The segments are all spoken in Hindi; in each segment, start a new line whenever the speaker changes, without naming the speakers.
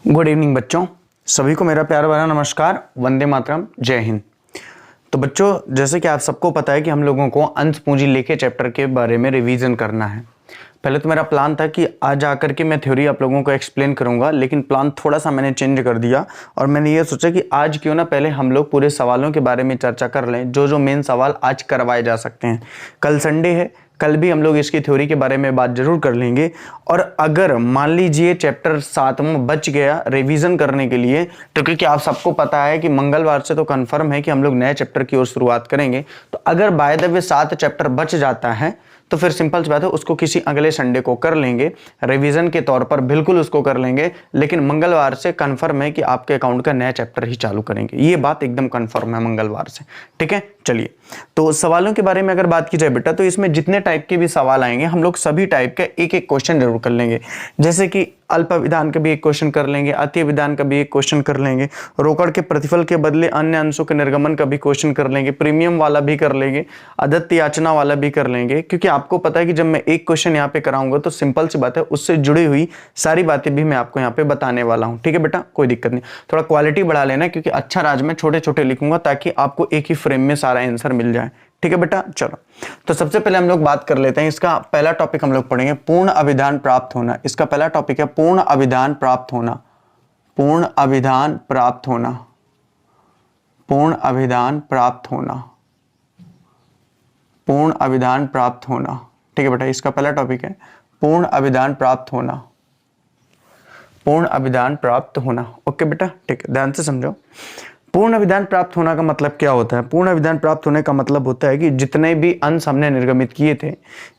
गुड इवनिंग बच्चों, सभी को मेरा प्यार भरा नमस्कार। वंदे मातरम, जय हिंद। तो बच्चों, जैसे कि आप सबको पता है कि हम लोगों को अंश पूंजी लेखे चैप्टर के बारे में रिवीजन करना है। पहले तो मेरा प्लान था कि आज आकर के मैं थ्योरी आप लोगों को एक्सप्लेन करूंगा, लेकिन प्लान थोड़ा सा मैंने चेंज कर दिया और मैंने ये सोचा कि आज क्यों ना पहले हम लोग पूरे सवालों के बारे में चर्चा कर लें, जो मेन सवाल आज करवाए जा सकते हैं। कल संडे है, कल भी हम लोग इसकी थ्योरी के बारे में बात जरूर कर लेंगे। और अगर मान लीजिए चैप्टर 7वां बच गया रिवीजन करने के लिए, तो क्योंकि आप सबको पता है कि मंगलवार से तो कंफर्म है कि हम लोग नए चैप्टर की ओर शुरुआत करेंगे, तो अगर बाय द वे 7 चैप्टर बच जाता है तो फिर सिंपल सी बात है, उसको किसी अगले संडे को कर लेंगे, रिवीजन के तौर पर बिल्कुल उसको कर लेंगे। लेकिन मंगलवार से कंफर्म है कि आपके अकाउंट का नया चैप्टर ही चालू करेंगे, ये बात एकदम कंफर्म है मंगलवार से। ठीक है, चलिए तो सवालों के बारे में अगर बात की जाए बेटा, तो इसमें जितने टाइप के भी सवाल आएंगे हम लोग सभी टाइप का एक एक क्वेश्चन जरूर कर लेंगे। जैसे कि अल्प विधान का भी एक क्वेश्चन कर लेंगे, अति विधान का भी एक क्वेश्चन कर लेंगे, रोकड़ के प्रतिफल के बदले अन्य अंशों के निर्गमन का भी क्वेश्चन कर लेंगे, प्रीमियम वाला भी कर लेंगे, अदत्त याचना वाला भी कर लेंगे। क्योंकि आपको पता है कि जब मैं एक क्वेश्चन यहाँ पे कराऊंगा तो सिंपल सी बात है, उससे जुड़ी हुई सारी बातें भी मैं आपको यहाँ पे बताने वाला हूँ। ठीक है बेटा, कोई दिक्कत नहीं, थोड़ा क्वालिटी बढ़ा लेना, क्योंकि अच्छा राज में छोटे छोटे लिखूंगा ताकि आपको एक ही फ्रेम में सारा आंसर मिल जाए। ठीक है बेटा, चलो तो सबसे पहले हम लोग बात कर लेते हैं। इसका पहला टॉपिक हम लोग पढ़ेंगे पूर्ण अभिधान प्राप्त होना। इसका पहला टॉपिक है पूर्ण अभिधान प्राप्त होना। पूर्ण अभिधान प्राप्त होना। पूर्ण अभिधान प्राप्त होना। पूर्ण अभिधान प्राप्त होना। ठीक है बेटा, इसका पहला टॉपिक है पूर्ण अभिधान प्राप्त होना। पूर्ण अभिधान प्राप्त होना। ओके बेटा, ठीक है, ध्यान से समझो। पूर्ण अभिधान प्राप्त होना का मतलब क्या होता है? पूर्ण अभिधान प्राप्त होने का मतलब होता है कि जितने भी अंश हमने निर्गमित किए थे,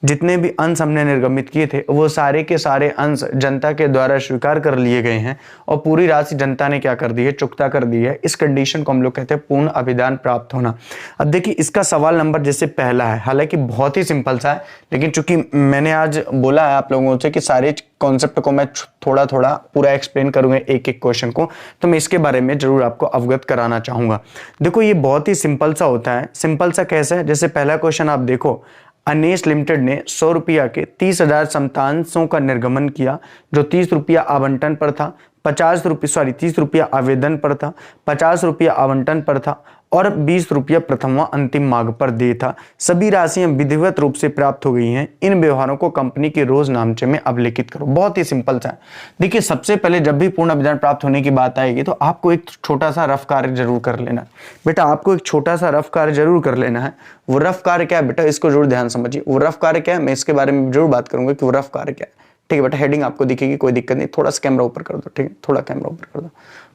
जितने भी अंश हमने निर्गमित किए थे, वो सारे के सारे अंश जनता के द्वारा स्वीकार कर लिए गए हैं और पूरी राशि जनता ने क्या कर दी है? चुकता कर दी है। इस कंडीशन को हम लोग कहते हैं पूर्ण अभिधान प्राप्त होना। अब देखिए, इसका सवाल नंबर जैसे पहला है, हालांकि बहुत ही सिंपल सा है, लेकिन चूंकि मैंने आज बोला है आप लोगों से कि सारे कॉन्सेप्ट को मैं थोड़ा थोड़ा पूरा एक्सप्लेन करूंगा एक एक क्वेश्चन को, तो मैं इसके बारे में जरूर आपको अवगत कराना चाहूंगा। देखो, ये बहुत ही सिंपल सा होता है। सिंपल सा कैसे है? जैसे पहला क्वेश्चन आप देखो, अनेस लिमिटेड ने 100 रुपया के 30,000 समतांशों का निर्गमन किया, जो 30 रुपया आवंटन पर था, 30 रुपया आवेदन पर था, 50 रुपया आवंटन पर था और 20 रुपया प्रथम व अंतिम मांग पर दे था। सभी राशियां विधिवत रूप से प्राप्त हो गई हैं। इन व्यवहारों को कंपनी के रोज नामचे में अभिलेखित करो। बहुत ही सिंपल सा है। देखिए, सबसे पहले जब भी पूर्ण अभिधान प्राप्त होने की बात आएगी तो आपको एक छोटा सा रफ कार्य जरूर कर लेना है बेटा। आपको एक छोटा सा रफ कार्य जरूर कर लेना है। वो रफ कार्य क्या है बेटा, इसको जरूर ध्यान समझिए। वो रफ कार्य क्या है, मैं इसके बारे में जरूर बात करूंगा कि वो रफ कार्य क्या है। ठीक है बेटा, हेडिंग आपको दिखेगी, कोई दिक्कत नहीं। थोड़ा सा कैमरा ऊपर कर दो, ठीक है, थोड़ा कैमरा ऊपर कर दो।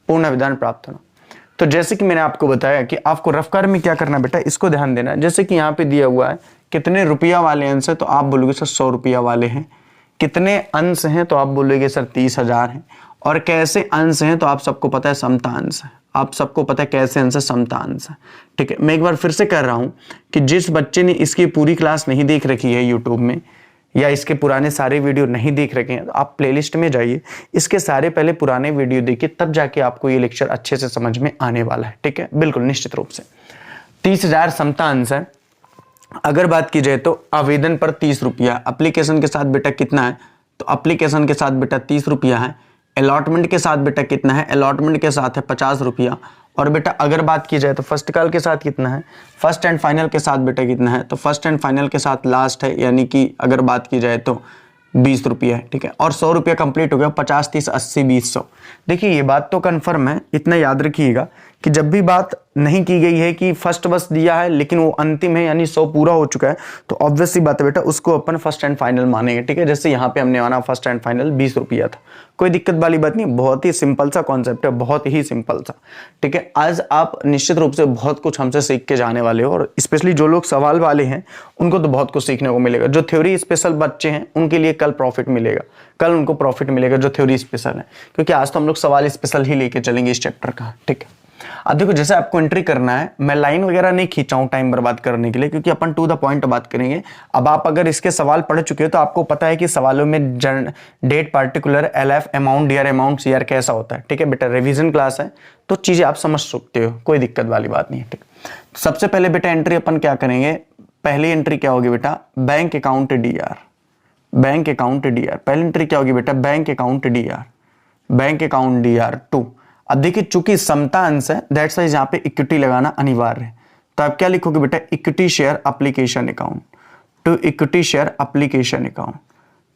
पूर्ण अभिधान प्राप्त होना। तो जैसे कि मैंने आपको बताया कि आपको रफ कार्य में क्या करना बेटा, इसको ध्यान देना। जैसे कि यहाँ पे दिया हुआ है कितने रुपया वाले अंश है, तो आप बोलोगे सर 100 रुपया वाले हैं। कितने अंश हैं, तो आप बोलोगे सर 30,000 हैं। और कैसे अंश हैं, तो आप सबको पता है समता अंश है। आप सबको पता है कैसे अंश है, समता अंश है। ठीक है, मैं एक बार फिर से कह रहा हूं कि जिस बच्चे ने इसकी पूरी क्लास नहीं देख रखी है यूट्यूब में, या इसके पुराने सारे वीडियो नहीं देख रखे हैं, तो आप प्लेलिस्ट में जाइए, इसके सारे पहले पुराने वीडियो देखिए, तब जाके आपको ये लेक्चर अच्छे से समझ में आने वाला है। ठीक है, बिल्कुल निश्चित रूप से 30,000 समता अंश है। अगर बात की जाए तो आवेदन पर 30 रुपया, एप्लीकेशन के साथ बेटा कितना है, तो एप्लीकेशन के साथ बेटा 30 रुपया है। अलॉटमेंट के साथ बेटा कितना है, अलॉटमेंट के साथ है 50 रुपया। और बेटा अगर बात की जाए तो फर्स्ट कॉल के साथ कितना है, फर्स्ट एंड फाइनल के साथ बेटा कितना है, तो फर्स्ट एंड फाइनल के साथ लास्ट है, यानी कि अगर बात की जाए तो 20 रुपया है। ठीक है, और 100 रुपया कंप्लीट हो गया, 50, 30, 80, 20, 100। देखिए, ये बात तो कंफर्म है, इतना याद रखिएगा कि जब भी बात नहीं की गई है कि फर्स्ट बस दिया है लेकिन वो अंतिम है, यानी 100 पूरा हो चुका है, तो ऑब्वियस सी बात है बेटा, उसको अपन फर्स्ट एंड फाइनल मानेंगे। ठीक है, जैसे यहाँ पे हमने माना फर्स्ट एंड फाइनल 20 रुपया था, कोई दिक्कत वाली बात नहीं, बहुत ही सिंपल सा कॉन्सेप्ट है, बहुत ही सिंपल सा। ठीक है, आज आप निश्चित रूप से बहुत कुछ हमसे सीख के जाने वाले हो, और स्पेशली जो लोग सवाल वाले हैं उनको तो बहुत कुछ सीखने को मिलेगा। जो थ्योरी स्पेशल बच्चे हैं उनके लिए कल प्रॉफिट मिलेगा, कल उनको प्रॉफिट मिलेगा जो थ्योरी स्पेशल है, क्योंकि आज तो हम लोग सवाल स्पेशल ही लेके चलेंगे इस चैप्टर का। ठीक है, अब देखो, जैसे आपको एंट्री करना है, मैं लाइन वगैरह नहीं खींचा हूं टाइम बर्बाद करने के लिए, क्योंकि अपन टू द पॉइंट बात करेंगे। अब आप अगर इसके सवाल पढ़ चुके हो तो आपको पता है कि सवालों में date, particular, LF, amount, year, amount, CR कैसा होता है। ठीक है बेटा, रिवीजन क्लास है तो चीजें आप समझ सकते हो, कोई दिक्कत वाली बात नहीं है। ठीक, सबसे पहले बेटा एंट्री अपन क्या करेंगे, पहली एंट्री क्या होगी बेटा, bank account DR. Bank account D R, पहली एंट्री क्या होगी बेटा, bank account DR. Bank account DR2। अब देखिए चूंकि समता अंश है, दैट्स वाइज यहाँ पे इक्विटी लगाना अनिवार्य है। तो आप क्या लिखोगे बेटा, equity share application account, to equity share application account,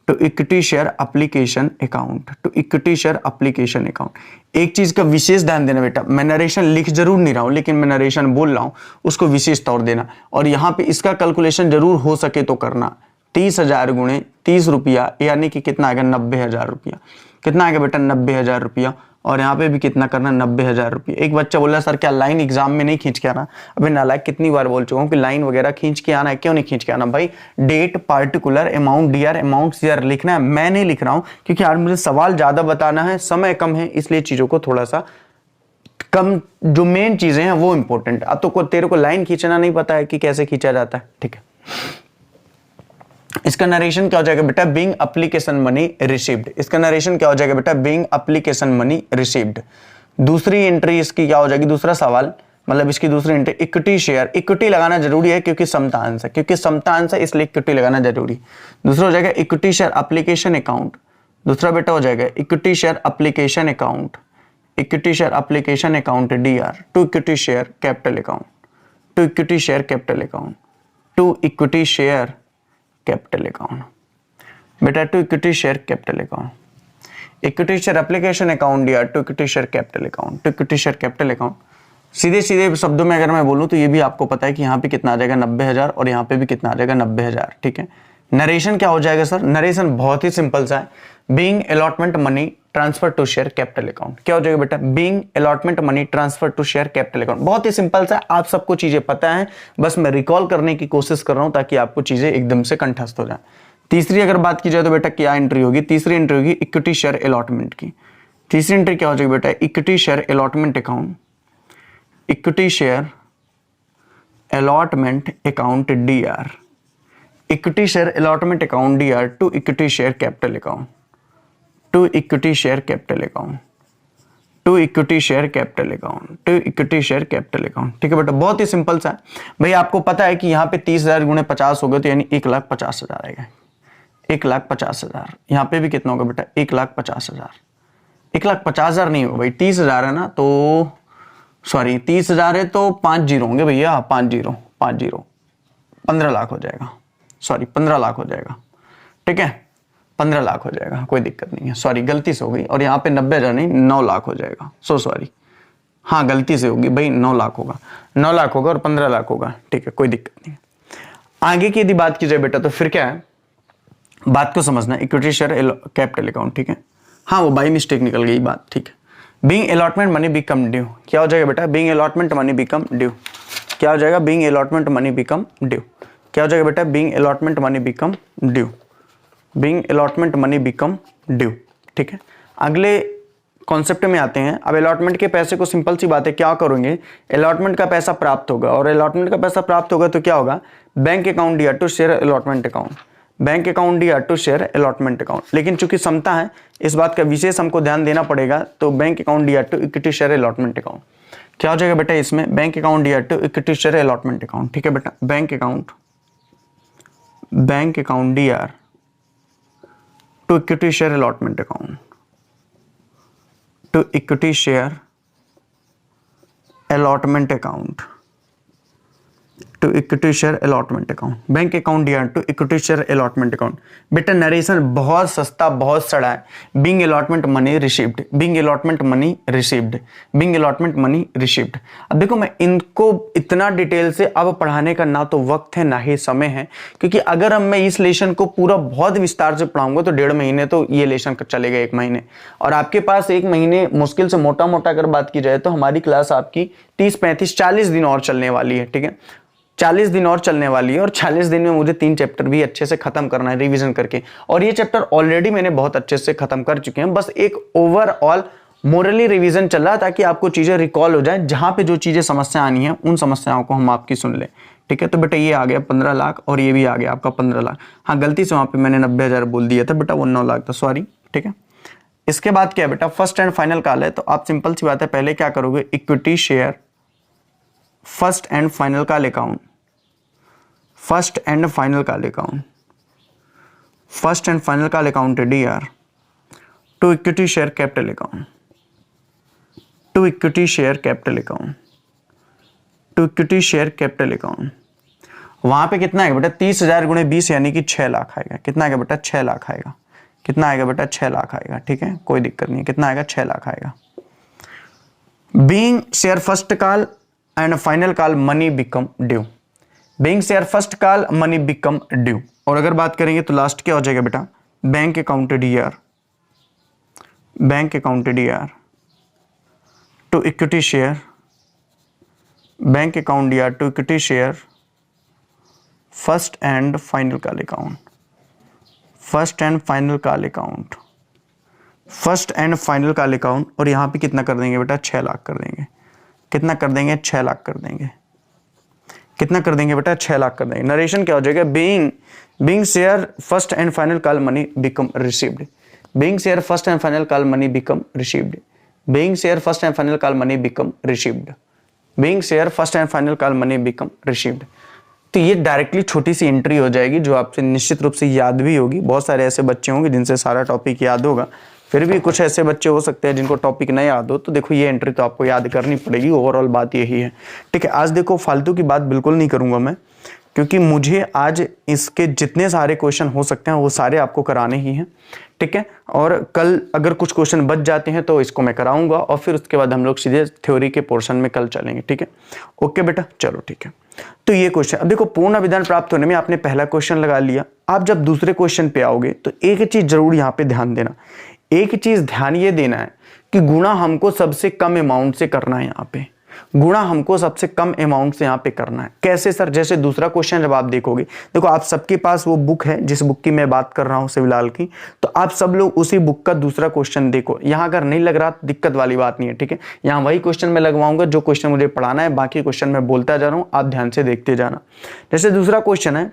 to equity share application account, to equity share application account. एक चीज का विशेष ध्यान देना बेटा, मैं नरेशन लिख जरूर नहीं रहा हूं लेकिन मैं नरेशन बोल रहा हूं, उसको विशेष तौर देना। और यहाँ पे इसका कैलकुलेशन जरूर हो सके तो करना। 30,000 गुणे 30 रुपया यानी कि कितना आएगा, 90,000 रुपया। कितना आएगा बेटा, 90,000 रुपया। और यहाँ पे भी कितना करना, 90,000 रुपये। एक बच्चा बोला सर क्या लाइन एग्जाम में नहीं खींच के आना? अबे नालायक, कितनी बार बोल चुका हूँ कि लाइन वगैरह खींच के आना है। क्यों नहीं खींच के आना भाई? Date, particular, amount, DR, amount CR लिखना है। मैं नहीं लिख रहा हूँ क्योंकि यार मुझे सवाल ज्यादा बताना है, समय कम है, इसलिए चीजों को थोड़ा सा कम, जो मेन चीजें हैं वो इंपॉर्टेंट। अब तो तेरे को लाइन खींचना नहीं पता है कि कैसे खींचा जाता है, ठीक है। इसका नरेशन क्या हो जाएगा बेटा, बीइंग एप्लीकेशन मनी रिसीव्ड। इसका नरेशन क्या हो जाएगा बेटा, बीइंग एप्लीकेशन मनी रिसीव्ड। दूसरी एंट्री इसकी क्या हो जाएगी, दूसरा सवाल मतलब इसकी दूसरी एंट्री इक्विटी शेयर। इक्विटी लगाना जरूरी है क्योंकि समता अंश है, क्योंकि समता अंश है इसलिए इक्विटी लगाना जरूरी। दूसरा हो जाएगा इक्विटी शेयर एप्लीकेशन अकाउंट। दूसरा बेटा हो जाएगा equity share application account, equity share application account DR, to equity share capital account, to equity share capital account, to equity share capital account. बेटा to equity share capital account, equity share application account DR, to equity share capital account, to equity share capital account. सीधे सीधे शब्दों में अगर मैं बोलूं तो ये भी आपको पता है कि यहाँ पे कितना आ जाएगा, 90,000, और यहाँ पे भी कितना आ जाएगा, 90,000, ठीक है। नरेशन क्या हो जाएगा सर? नरेशन बहुत ही सिंपल सा है, being allotment money transfer to share capital account. क्या हो जाएगा बेटा, being allotment money transfer to share capital account. बहुत ही सिंपल सा, आप सबको चीजें पता है, बस मैं रिकॉल करने की कोशिश कर रहा हूं ताकि आपको चीजें एकदम से कंठस्थ हो जाए। तीसरी अगर बात की जाए तो बेटा क्या एंट्री होगी, तीसरी एंट्री होगी इक्विटी शेयर अलॉटमेंट की। तीसरी एंट्री क्या हो जाएगी बेटा, equity share allotment account, equity share allotment account DR, equity share allotment account DR, to equity share capital account, to equity share capital account, to equity share capital account, to equity share capital account. ठीक है बेटा, बहुत ही सिंपल सा है भाई। आपको पता है कि यहाँ पे 30,000 गुणे 50 हो गए तो यानी 1,50,000 आएगा, 1,50,000। यहाँ पे भी कितना होगा बेटा, 1,50,000। 1,50,000 नहीं होगा भाई, 30,000 है ना, तो सॉरी 30,000 है तो 5 जीरो होंगे भैया, 5 जीरो 15 लाख हो जाएगा, सॉरी 15 लाख हो जाएगा, ठीक है, 15 लाख हो जाएगा, कोई दिक्कत नहीं है। सॉरी गलती से हो गई, और यहाँ पे 90,000 नहीं 9 लाख हो जाएगा, सो सॉरी, हाँ गलती से होगी भाई, 9 लाख होगा, 9 लाख होगा और 15 लाख होगा, ठीक है, कोई दिक्कत नहीं। आगे की यदि बात की जाए बेटा तो फिर क्या है, बात को समझना, इक्विटी शेयर कैपिटल अकाउंट, ठीक है, हाँ वो बाई मिस्टेक निकल गई बात, ठीक है। Being allotment money become due, क्या हो जाएगा बेटा, being allotment money become due. क्या हो जाएगा, being allotment money become due. क्या हो जाएगा बेटा, being allotment money become due, being allotment money become due, ठीक है। अगले कॉन्सेप्ट में आते हैं। अब अलॉटमेंट के पैसे को, सिंपल सी बात है, क्या करेंगे, अलॉटमेंट का पैसा प्राप्त होगा, और अलॉटमेंट का पैसा प्राप्त होगा तो क्या होगा, bank account DR, to share allotment account, bank account DR, to share allotment account. लेकिन चूंकि समता है, इस बात का विशेष हमको ध्यान देना पड़ेगा, तो bank account DR, to equity share allotment account. क्या हो जाएगा बेटा इसमें, bank account DR, to equity share allotment account, ठीक है बेटा, bank account DR, to equity share allotment account, to equity share allotment account, to equity share allotment account, bank account DR, to equity share allotment account. बेटा नरेशन बहुत सस्ता, बहुत सड़ा है। Being allotment money received, being allotment money received, being allotment money received. अब देखो मैं इनको इतना डिटेल से अब पढ़ाने का ना तो वक्त है ना ही समय है, क्योंकि अगर अब मैं इस लेसन को पूरा बहुत विस्तार से पढ़ाऊंगा तो 1.5 महीने तो ये लेसन चलेगा, 1 महीने, और आपके पास 1 महीने मुश्किल से मोटा मोटा अगर बात की जाए तो हमारी क्लास आपकी 30, 35, 40 दिन और चलने वाली है, ठीक है, 40 दिन और चलने वाली है। और 40 दिन में मुझे 3 चैप्टर भी अच्छे से खत्म करना है रिवीजन करके, और ये चैप्टर ऑलरेडी मैंने बहुत अच्छे से खत्म कर चुके हैं। बस एक ओवरऑल मोरली रिवीजन चल रहा है ताकि आपको चीजें रिकॉल हो जाए, जहां पे जो चीजें समस्या आनी है उन समस्याओं को हम आपकी सुन लें, ठीक है। तो बेटा ये आ गया 15 लाख और ये भी आ गया आपका 15 लाख। हाँ गलती से वहां पे मैंने 90,000 बोल दिया था बेटा, वो 9 लाख था, सॉरी, ठीक है। इसके बाद क्या है बेटा, फर्स्ट एंड फाइनल कॉल है, तो आप सिंपल सी बात है, पहले क्या करोगे, equity share first and final call account, first and final call account, first and final call account DR, to equity share capital account, to equity share capital account, to equity share capital account. वहां पे कितना आएगा बेटा 30,000 गुणे 20 यानी कि 6 लाख आएगा। कितना आएगा बेटा 6 लाख आएगा। कितना आएगा बेटा 6 लाख आएगा। ठीक है, कोई दिक्कत नहीं है। कितना आएगा 6 लाख आएगा। Being share first call and final call money become due. Being share first call money become due. और अगर बात करेंगे तो लास्ट क्या हो जाएगा बेटा bank accounted year, bank accounted year to equity share, bank account year to equity share first and final call account, first and final call account, first and final call account. और यहाँ पे कितना कर देंगे बेटा 6 लाख कर देंगे। कितना कर देंगे 6 लाख कर देंगे। कितना कर देंगे बेटा 6 लाख कर देंगे। नरेशन क्या हो जाएगा being share first and final call money become received, being share first and final call money become received, being share first and final call money become received, being share first and final call money become received. तो ये डायरेक्टली छोटी सी एंट्री हो जाएगी जो आपसे निश्चित रूप से याद भी होगी। बहुत सारे ऐसे बच्चे होंगे जिनसे सारा टॉपिक याद होगा, फिर भी कुछ ऐसे बच्चे हो सकते हैं जिनको टॉपिक नहीं याद हो। तो देखो ये एंट्री तो आपको याद करनी पड़ेगी। ओवरऑल बात यही है। ठीक है, आज देखो फालतू की बात बिल्कुल नहीं करूंगा मैं, क्योंकि मुझे आज इसके जितने सारे क्वेश्चन हो सकते हैं वो सारे आपको कराने ही हैं। ठीक है, और कल अगर कुछ क्वेश्चन बच जाते हैं तो इसको मैं कराऊंगा और फिर उसके बाद हम लोग सीधे थ्योरी के पोर्शन में कल चलेंगे। ठीक है, ओके बेटा, चलो ठीक है। तो ये क्वेश्चन, अब देखो पूर्ण अभिधान प्राप्त होने में आपने पहला क्वेश्चन लगा लिया। आप जब दूसरे क्वेश्चन पे आओगे तो एक चीज जरूर यहाँ पे ध्यान देना, एक चीज ध्यान ये देना है कि गुणा हमको सबसे कम अमाउंट से करना है। यहाँ पे गुणा हमको सबसे कम अमाउंट से यहाँ पे करना है। कैसे सर? जैसे दूसरा क्वेश्चन जब आप देखोगे, देखो आप सबके पास वो बुक है जिस बुक की मैं बात कर रहा हूँ सिविलाल की, तो आप सब लोग उसी बुक का दूसरा क्वेश्चन देखो। यहाँ अगर नहीं लग रहा तो दिक्कत वाली बात नहीं है। ठीक है, यहाँ वही क्वेश्चन मैं लगवाऊंगा जो क्वेश्चन मुझे पढ़ाना है, बाकी क्वेश्चन मैं बोलता जा रहा हूँ, आप ध्यान से देखते जाना। जैसे दूसरा क्वेश्चन है,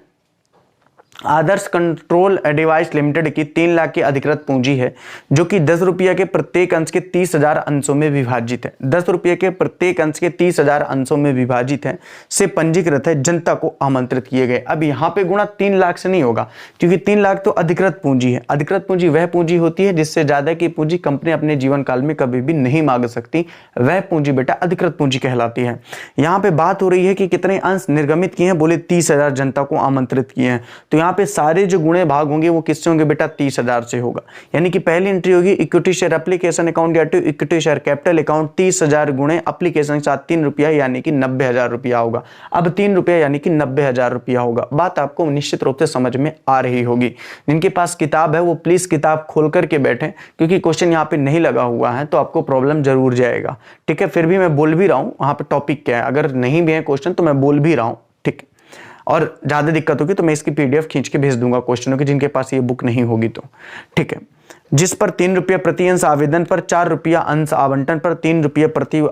आदर्श कंट्रोल डिवाइस लिमिटेड की 3 लाख की अधिकृत पूंजी है जो कि 10 रुपये के प्रत्येक अंश के 30,000 अंशों में विभाजित है। 10 रुपये के प्रत्येक अंश के 30,000 अंशों में विभाजित है से पंजीकृत है, जनता को आमंत्रित किए गए। अब यहाँ पे गुणा 3 लाख से नहीं होगा, क्योंकि 3 लाख तो अधिकृत पूंजी है। अधिकृत पूंजी वह पूंजी होती है जिससे ज्यादा की पूंजी कंपनी अपने जीवन काल में कभी भी नहीं मांग सकती, वह पूंजी बेटा अधिकृत पूंजी कहलाती है। यहाँ पे बात हो रही है कि कितने अंश निर्गमित किए हैं, बोले 30,000 जनता को आमंत्रित किए हैं। तो यहाँ पे सारे जो गुणे भाग होंगे वो किससे होंगे बेटा 30,000 से होगा। यानी कि पहली एंट्री होगी इक्विटी शेयर एप्लीकेशन अकाउंट या to equity share capital account 30,000 गुणे एप्लीकेशन के साथ 3 रुपया यानी कि 90,000 रुपया होगा। अब 3 रुपया यानी कि 90,000 रुपया होगा। बात आपको निश्चित रूप से समझ में आ रही होगी। जिनके पास किताब है वो प्लीज किताब खोल करके बैठे, क्योंकि क्वेश्चन यहाँ पे नहीं लगा हुआ है तो आपको प्रॉब्लम जरूर जाएगा। ठीक है, फिर भी मैं बोल भी रहा हूँ वहां पे टॉपिक क्या है, अगर नहीं भी है क्वेश्चन तो मैं बोल भी रहा हूँ। ठीक है, और ज्यादा दिक्कत होगी तो मैं इसकी पीडीएफ खींच के भेज दूंगा क्वेश्चनों की, जिनके पास ये बुक नहीं होगी तो। ठीक है, जिस पर 3 रुपये प्रति अंश आवेदन पर, 4 रुपया अंश आवंटन पर, 3 रुपये प्रति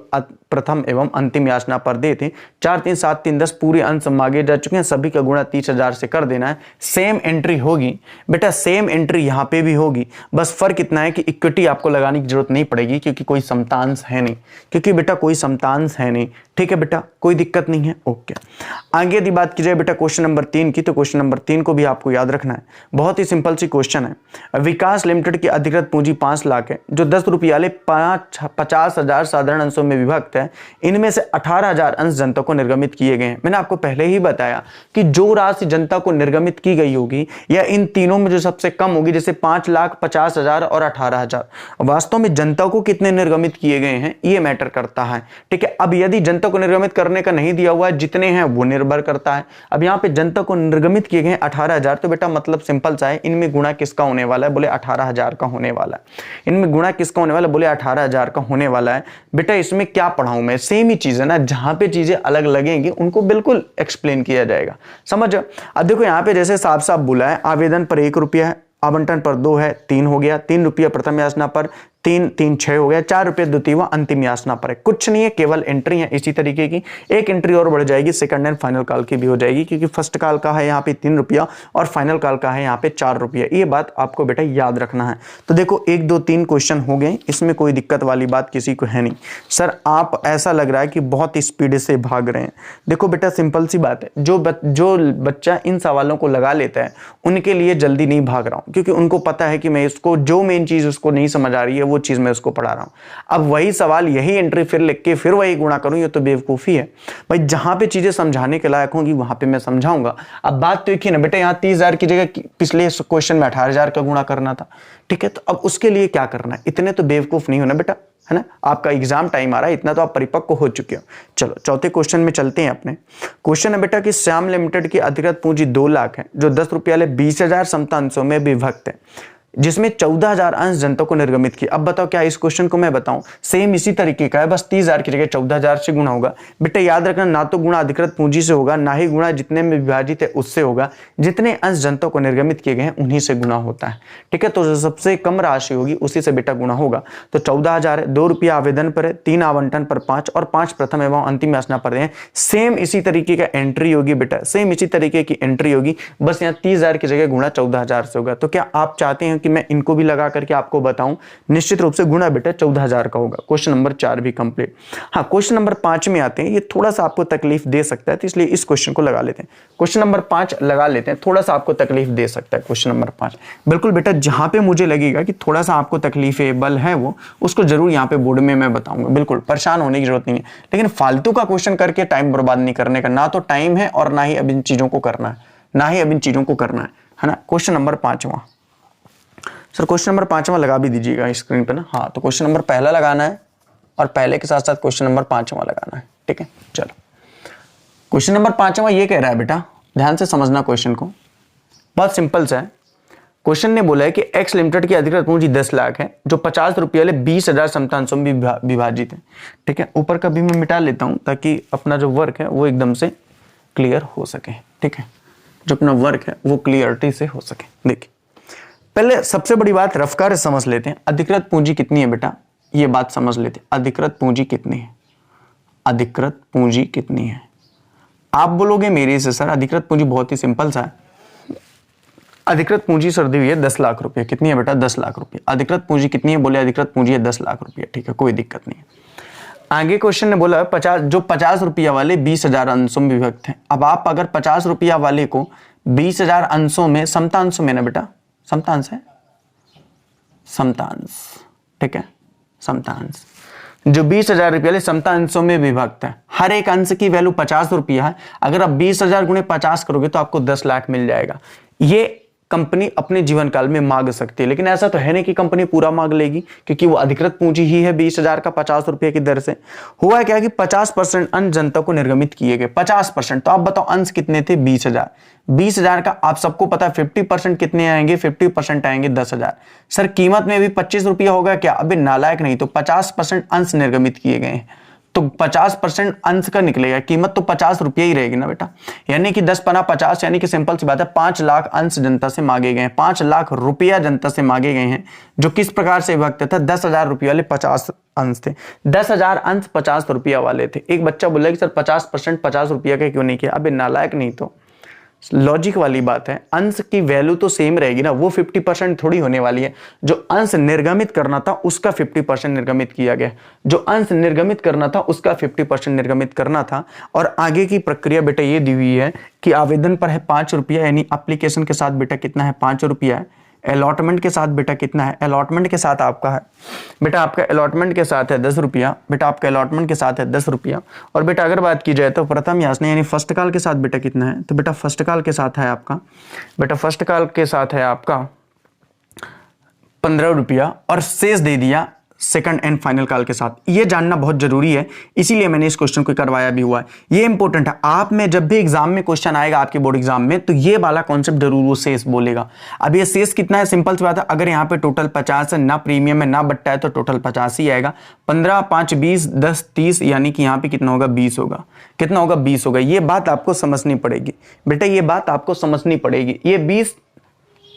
प्रथम एवं अंतिम याचना पर दे थे। 4, 3, 7, 3, 10 पूरे अंश मांगे जा चुके हैं, सभी का गुणा 30,000 से कर देना है। सेम एंट्री होगी बेटा, सेम एंट्री यहाँ पे भी होगी। बस फर्क इतना है कि इक्विटी आपको लगाने की जरूरत नहीं पड़ेगी, क्योंकि कोई समतांश है नहीं, क्योंकि बेटा कोई समतांश है नहीं। ठीक है बेटा, कोई दिक्कत नहीं है। ओके, आगे यदि बात की जाए बेटा क्वेश्चन नंबर 3 की, तो क्वेश्चन नंबर 3 को भी आपको याद रखना है। बहुत ही सिंपल सी क्वेश्चन है। विकास लिमिटेड की अधिकृत पूंजी 5 लाख है जो 10 रुपये वाले 50,000 साधारण अंशों में विभक्त है। इनमें से 18,000 अंश जनता को निर्गमित किए गए हैं। मैंने आपको पहले ही बताया कि जो राशि जनता को निर्गमित की गई होगी या इन तीनों में जो सबसे कम होगी, जैसे 5,50,000 और 18,000, वास्तव में जनता को कितने निर्गमित किए गए हैं ये मैटर करता है। ठीक है, अब यदि जनता को निर्गमित करने का नहीं दिया हुआ है, जितने हैं वो निर्भर करता है। अब यहाँ पे जनता को निर्गमित किए गए 18,000, तो बेटा मतलब सिंपल सा है, इनमें गुणा किसका होने वाला है, बोले 18,000 का होने वाला है। इनमें गुणा किसका होने वाला है, बोले 18,000 का होने वाला है। बेटा इसमें क्या पढ़ाऊं मैं, सेम ही चीज है ना, जहां पे चीजें अलग लगेंगी उनको बिल्कुल एक्सप्लेन किया जाएगा। समझ? अब देखो यहाँ पे जैसे साफ साफ बोला है, आवेदन पर 1 रुपया है, आवंटन पर 2 है, 3 हो गया। 3 रुपया प्रथम याचना पर, 3 3 6 हो गया, 4 रुपये द्वितीय व अंतिम याचना पर है। कुछ नहीं है, केवल एंट्री है इसी तरीके की। एक एंट्री और बढ़ जाएगी, सेकंड एंड फाइनल कॉल की भी हो जाएगी, क्योंकि फर्स्ट कॉल का है यहाँ पे 3 रुपया और फाइनल कॉल का है यहाँ पे 4 रुपया। ये बात आपको बेटा याद रखना है। तो देखो 1 2 3 क्वेश्चन हो गए, इसमें कोई दिक्कत वाली बात किसी को है नहीं। सर आप ऐसा लग रहा है कि बहुत स्पीड से भाग रहे हैं। देखो बेटा सिंपल सी बात है, जो बच्चा इन सवालों को लगा लेता है उनके लिए जल्दी नहीं भाग रहा हूं, क्योंकि उनको पता है कि मैं इसको जो मेन चीज उसको नहीं समझ आ रही है वो चीज मैं उसको पढ़ा रहा हूं। अब वही सवाल यही एंट्री फिर लिख के फिर वही गुणा करूं, ये तो बेवकूफी है भाई। जहां पे चीजें समझाने के लायक होंगी वहां पे मैं समझाऊंगा। अब बात तो एक ही ना बेटा, यहाँ 30,000 की जगह पिछले क्वेश्चन में 18,000 का गुणा करना था, ठीक है। तो अब उसके लिए क्या करना है, इतने तो बेवकूफ नहीं होना बेटा, है ना। आपका एग्जाम टाइम आ रहा है, इतना तो आप परिपक्व हो चुके हो। चलो चौथे क्वेश्चन में चलते हैं अपने। क्वेश्चन है बेटा कि श्याम लिमिटेड की अधिकृत पूंजी 2 लाख है, जो 10 रुपये वाले 20,000 समता अंशों में विभक्त है, जिसमें 14,000 अंश जनता को निर्गमित किया। अब बताओ क्या इस क्वेश्चन को मैं बताऊं, सेम इसी तरीके का है, बस 30,000 की जगह 14,000 से गुणा होगा। बेटा याद रखना, ना तो गुणा अधिकृत पूंजी से होगा, ना ही गुणा जितने में विभाजित है उससे होगा, जितने अंश जनता को निर्गमित किए गए हैं उन्हीं से गुणा होता है, ठीक है। तो जो सबसे कम राशि होगी उसी से बेटा गुणा होगा। तो 14,000 है, 2 रुपया आवेदन पर है, 3 आवंटन पर 5 और 5 प्रथम एवं अंतिम याचना पर है। सेम इसी तरीके का एंट्री होगी बेटा, सेम इसी तरीके की एंट्री होगी, बस यहाँ 30,000 की जगह गुणा 14,000 से होगा। तो क्या आप चाहते हैं कि मैं इनको भी लगा करके आपको बताऊं? निश्चित रूप से गुणा बेटा 14,000 का होगा। क्वेश्चन नंबर 4 भी कंप्लीट। हाँ, क्वेश्चन नंबर 5 में आते हैं, ये थोड़ा सा आपको तकलीफ दे सकता है, तो इसलिए इस क्वेश्चन को लगा लेते हैं। क्वेश्चन नंबर 5 लगा लेते हैं, थोड़ा सा आपको तकलीफ दे सकता है क्वेश्चन नंबर 5। बिल्कुल बेटा, जहां पे मुझे लगेगा कि थोड़ा सा आपको तकलीफेबल है वो उसको जरूर यहाँ पे बोर्ड में मैं बताऊंगा। बिल्कुल परेशान होने की जरूरत नहीं है, लेकिन फालतू का क्वेश्चन करके टाइम बर्बाद नहीं करने का, ना तो टाइम है और ना ही अब इन चीजों को करना है, ना ही अब इन चीजों को करना है ना। क्वेश्चन नंबर 5वां, सर क्वेश्चन नंबर 5वां लगा भी दीजिएगा स्क्रीन पे ना। हाँ, तो क्वेश्चन नंबर पहला लगाना है और पहले के साथ साथ क्वेश्चन नंबर 5वां लगाना है, ठीक है। चलो क्वेश्चन नंबर 5वां ये कह रहा है बेटा, ध्यान से समझना क्वेश्चन को, बहुत सिंपल सा है। क्वेश्चन ने बोला है कि एक्स लिमिटेड की अधिकृत पूंजी 10 लाख है, जो 50 रुपये वाले 20,000 समता अंशों में विभाजित है, ठीक है। ऊपर का भी मैं मिटा लेता हूं ताकि अपना जो वर्क है वो एकदम से क्लियर हो सके, ठीक है। जो अपना वर्क है वो क्लियरिटी से हो सके। देखिए पहले सबसे बड़ी बात रफ्तार से समझ लेते हैं, अधिकृत पूंजी कितनी है बेटा, ये बात समझ लेते हैं। अधिकृत पूंजी कितनी है, अधिकृत पूंजी कितनी है। आप बोलोगे मेरे से सर अधिकृत पूंजी बहुत ही सिंपल सा है, अधिकृत पूंजी सर दी हुई है 10 लाख रुपए। कितनी है बेटा, 10 लाख रुपए। अधिकृत पूंजी कितनी है, बोले अधिकृत पूंजी है 10 लाख रुपए, ठीक है, कोई दिक्कत नहीं है। आगे क्वेश्चन ने बोला 50 रुपया वाले 20,000 अंशों में विभक्त है। अब आप अगर 50 रुपया वाले को 20,000 अंशों में, समता अंशों में ना बेटा, समतांश है, समतांश, ठीक है, समतांश, जो 20,000 रुपये वाले समतांशों में विभक्त है। हर एक अंश की वैल्यू 50 रुपया है। अगर आप 20,000 गुणे 50 करोगे तो आपको 10 लाख मिल जाएगा। ये कंपनी अपने जीवन काल में मांग सकती है, लेकिन ऐसा तो है नहीं कि कंपनी पूरा मांग लेगी, क्योंकि वो अधिकृत पूंजी ही है 20,000 का 50 रुपये की दर से। हुआ क्या कि 50% अंश जनता को निर्गमित किए गए, 50%। तो आप बताओ अंश कितने थे, 20,000। 20,000 का आप सबको पता है 50% कितने आएंगे, 50% आएंगे 10,000। सर कीमत में भी 25 रुपया होगा क्या, अबे नालायक नहीं, तो 50% अंश निर्गमित किए गए हैं, तो 50% अंश का निकलेगा, कीमत तो 50 रुपये ही रहेगी ना बेटा। यानी कि 10 पना 50, यानी कि सिंपल सी बात है 5 लाख अंश जनता से मांगे गए हैं, 5 लाख रुपया जनता से मांगे गए हैं, जो किस प्रकार से विभक्त था, 10,000 रुपये वाले 50 अंश थे, 10,000 अंश 50 रुपया वाले थे। एक बच्चा बोला कि सर 50% 50 रुपया का क्यों नहीं किया, अबे नालायक नहीं, तो लॉजिक वाली बात है, अंश की वैल्यू तो सेम रहेगी ना, वो 50% थोड़ी होने वाली है। जो अंश निर्गमित करना था उसका 50% निर्गमित किया गया, जो अंश निर्गमित करना था उसका 50% निर्गमित करना था। और आगे की प्रक्रिया बेटा ये दी हुई है कि आवेदन पर है 5 रुपया, यानी एप्लीकेशन के साथ बेटा कितना है, 5 रुपया है। अलॉटमेंट के साथ बेटा कितना है, अलॉटमेंट के साथ आपका है बेटा, आपका अलॉटमेंट के साथ है 10 रुपया बेटा, आपका अलॉटमेंट के साथ है 10 रुपया। और बेटा अगर बात की जाए तो प्रथम याचना यानी फर्स्ट कॉल के साथ बेटा कितना है, तो बेटा फर्स्ट कॉल के साथ है आपका, बेटा फर्स्ट कॉल के साथ है आपका 15 रुपया, और शेष दे दिया सेकंड एंड फाइनल कॉल के साथ। ये जानना बहुत जरूरी है, इसीलिए मैंने इस क्वेश्चन को करवाया भी हुआ है। ये इंपॉर्टेंट है, आप में जब भी एग्जाम में क्वेश्चन आएगा आपके बोर्ड एग्जाम में, तो ये वाला कॉन्सेप्ट जरूर वो शेष बोलेगा। अब ये शेष कितना है, सिंपल सी बात है, अगर यहाँ पे टोटल 50 है, ना प्रीमियम है ना बट्टा है, तो टोटल 50 ही आएगा। 15 5 20 10 30, यानी कि यहाँ पे कितना होगा, 20 होगा। कितना होगा, 20 होगा। ये बात आपको समझनी पड़ेगी बेटा, ये बात आपको समझनी पड़ेगी। ये 20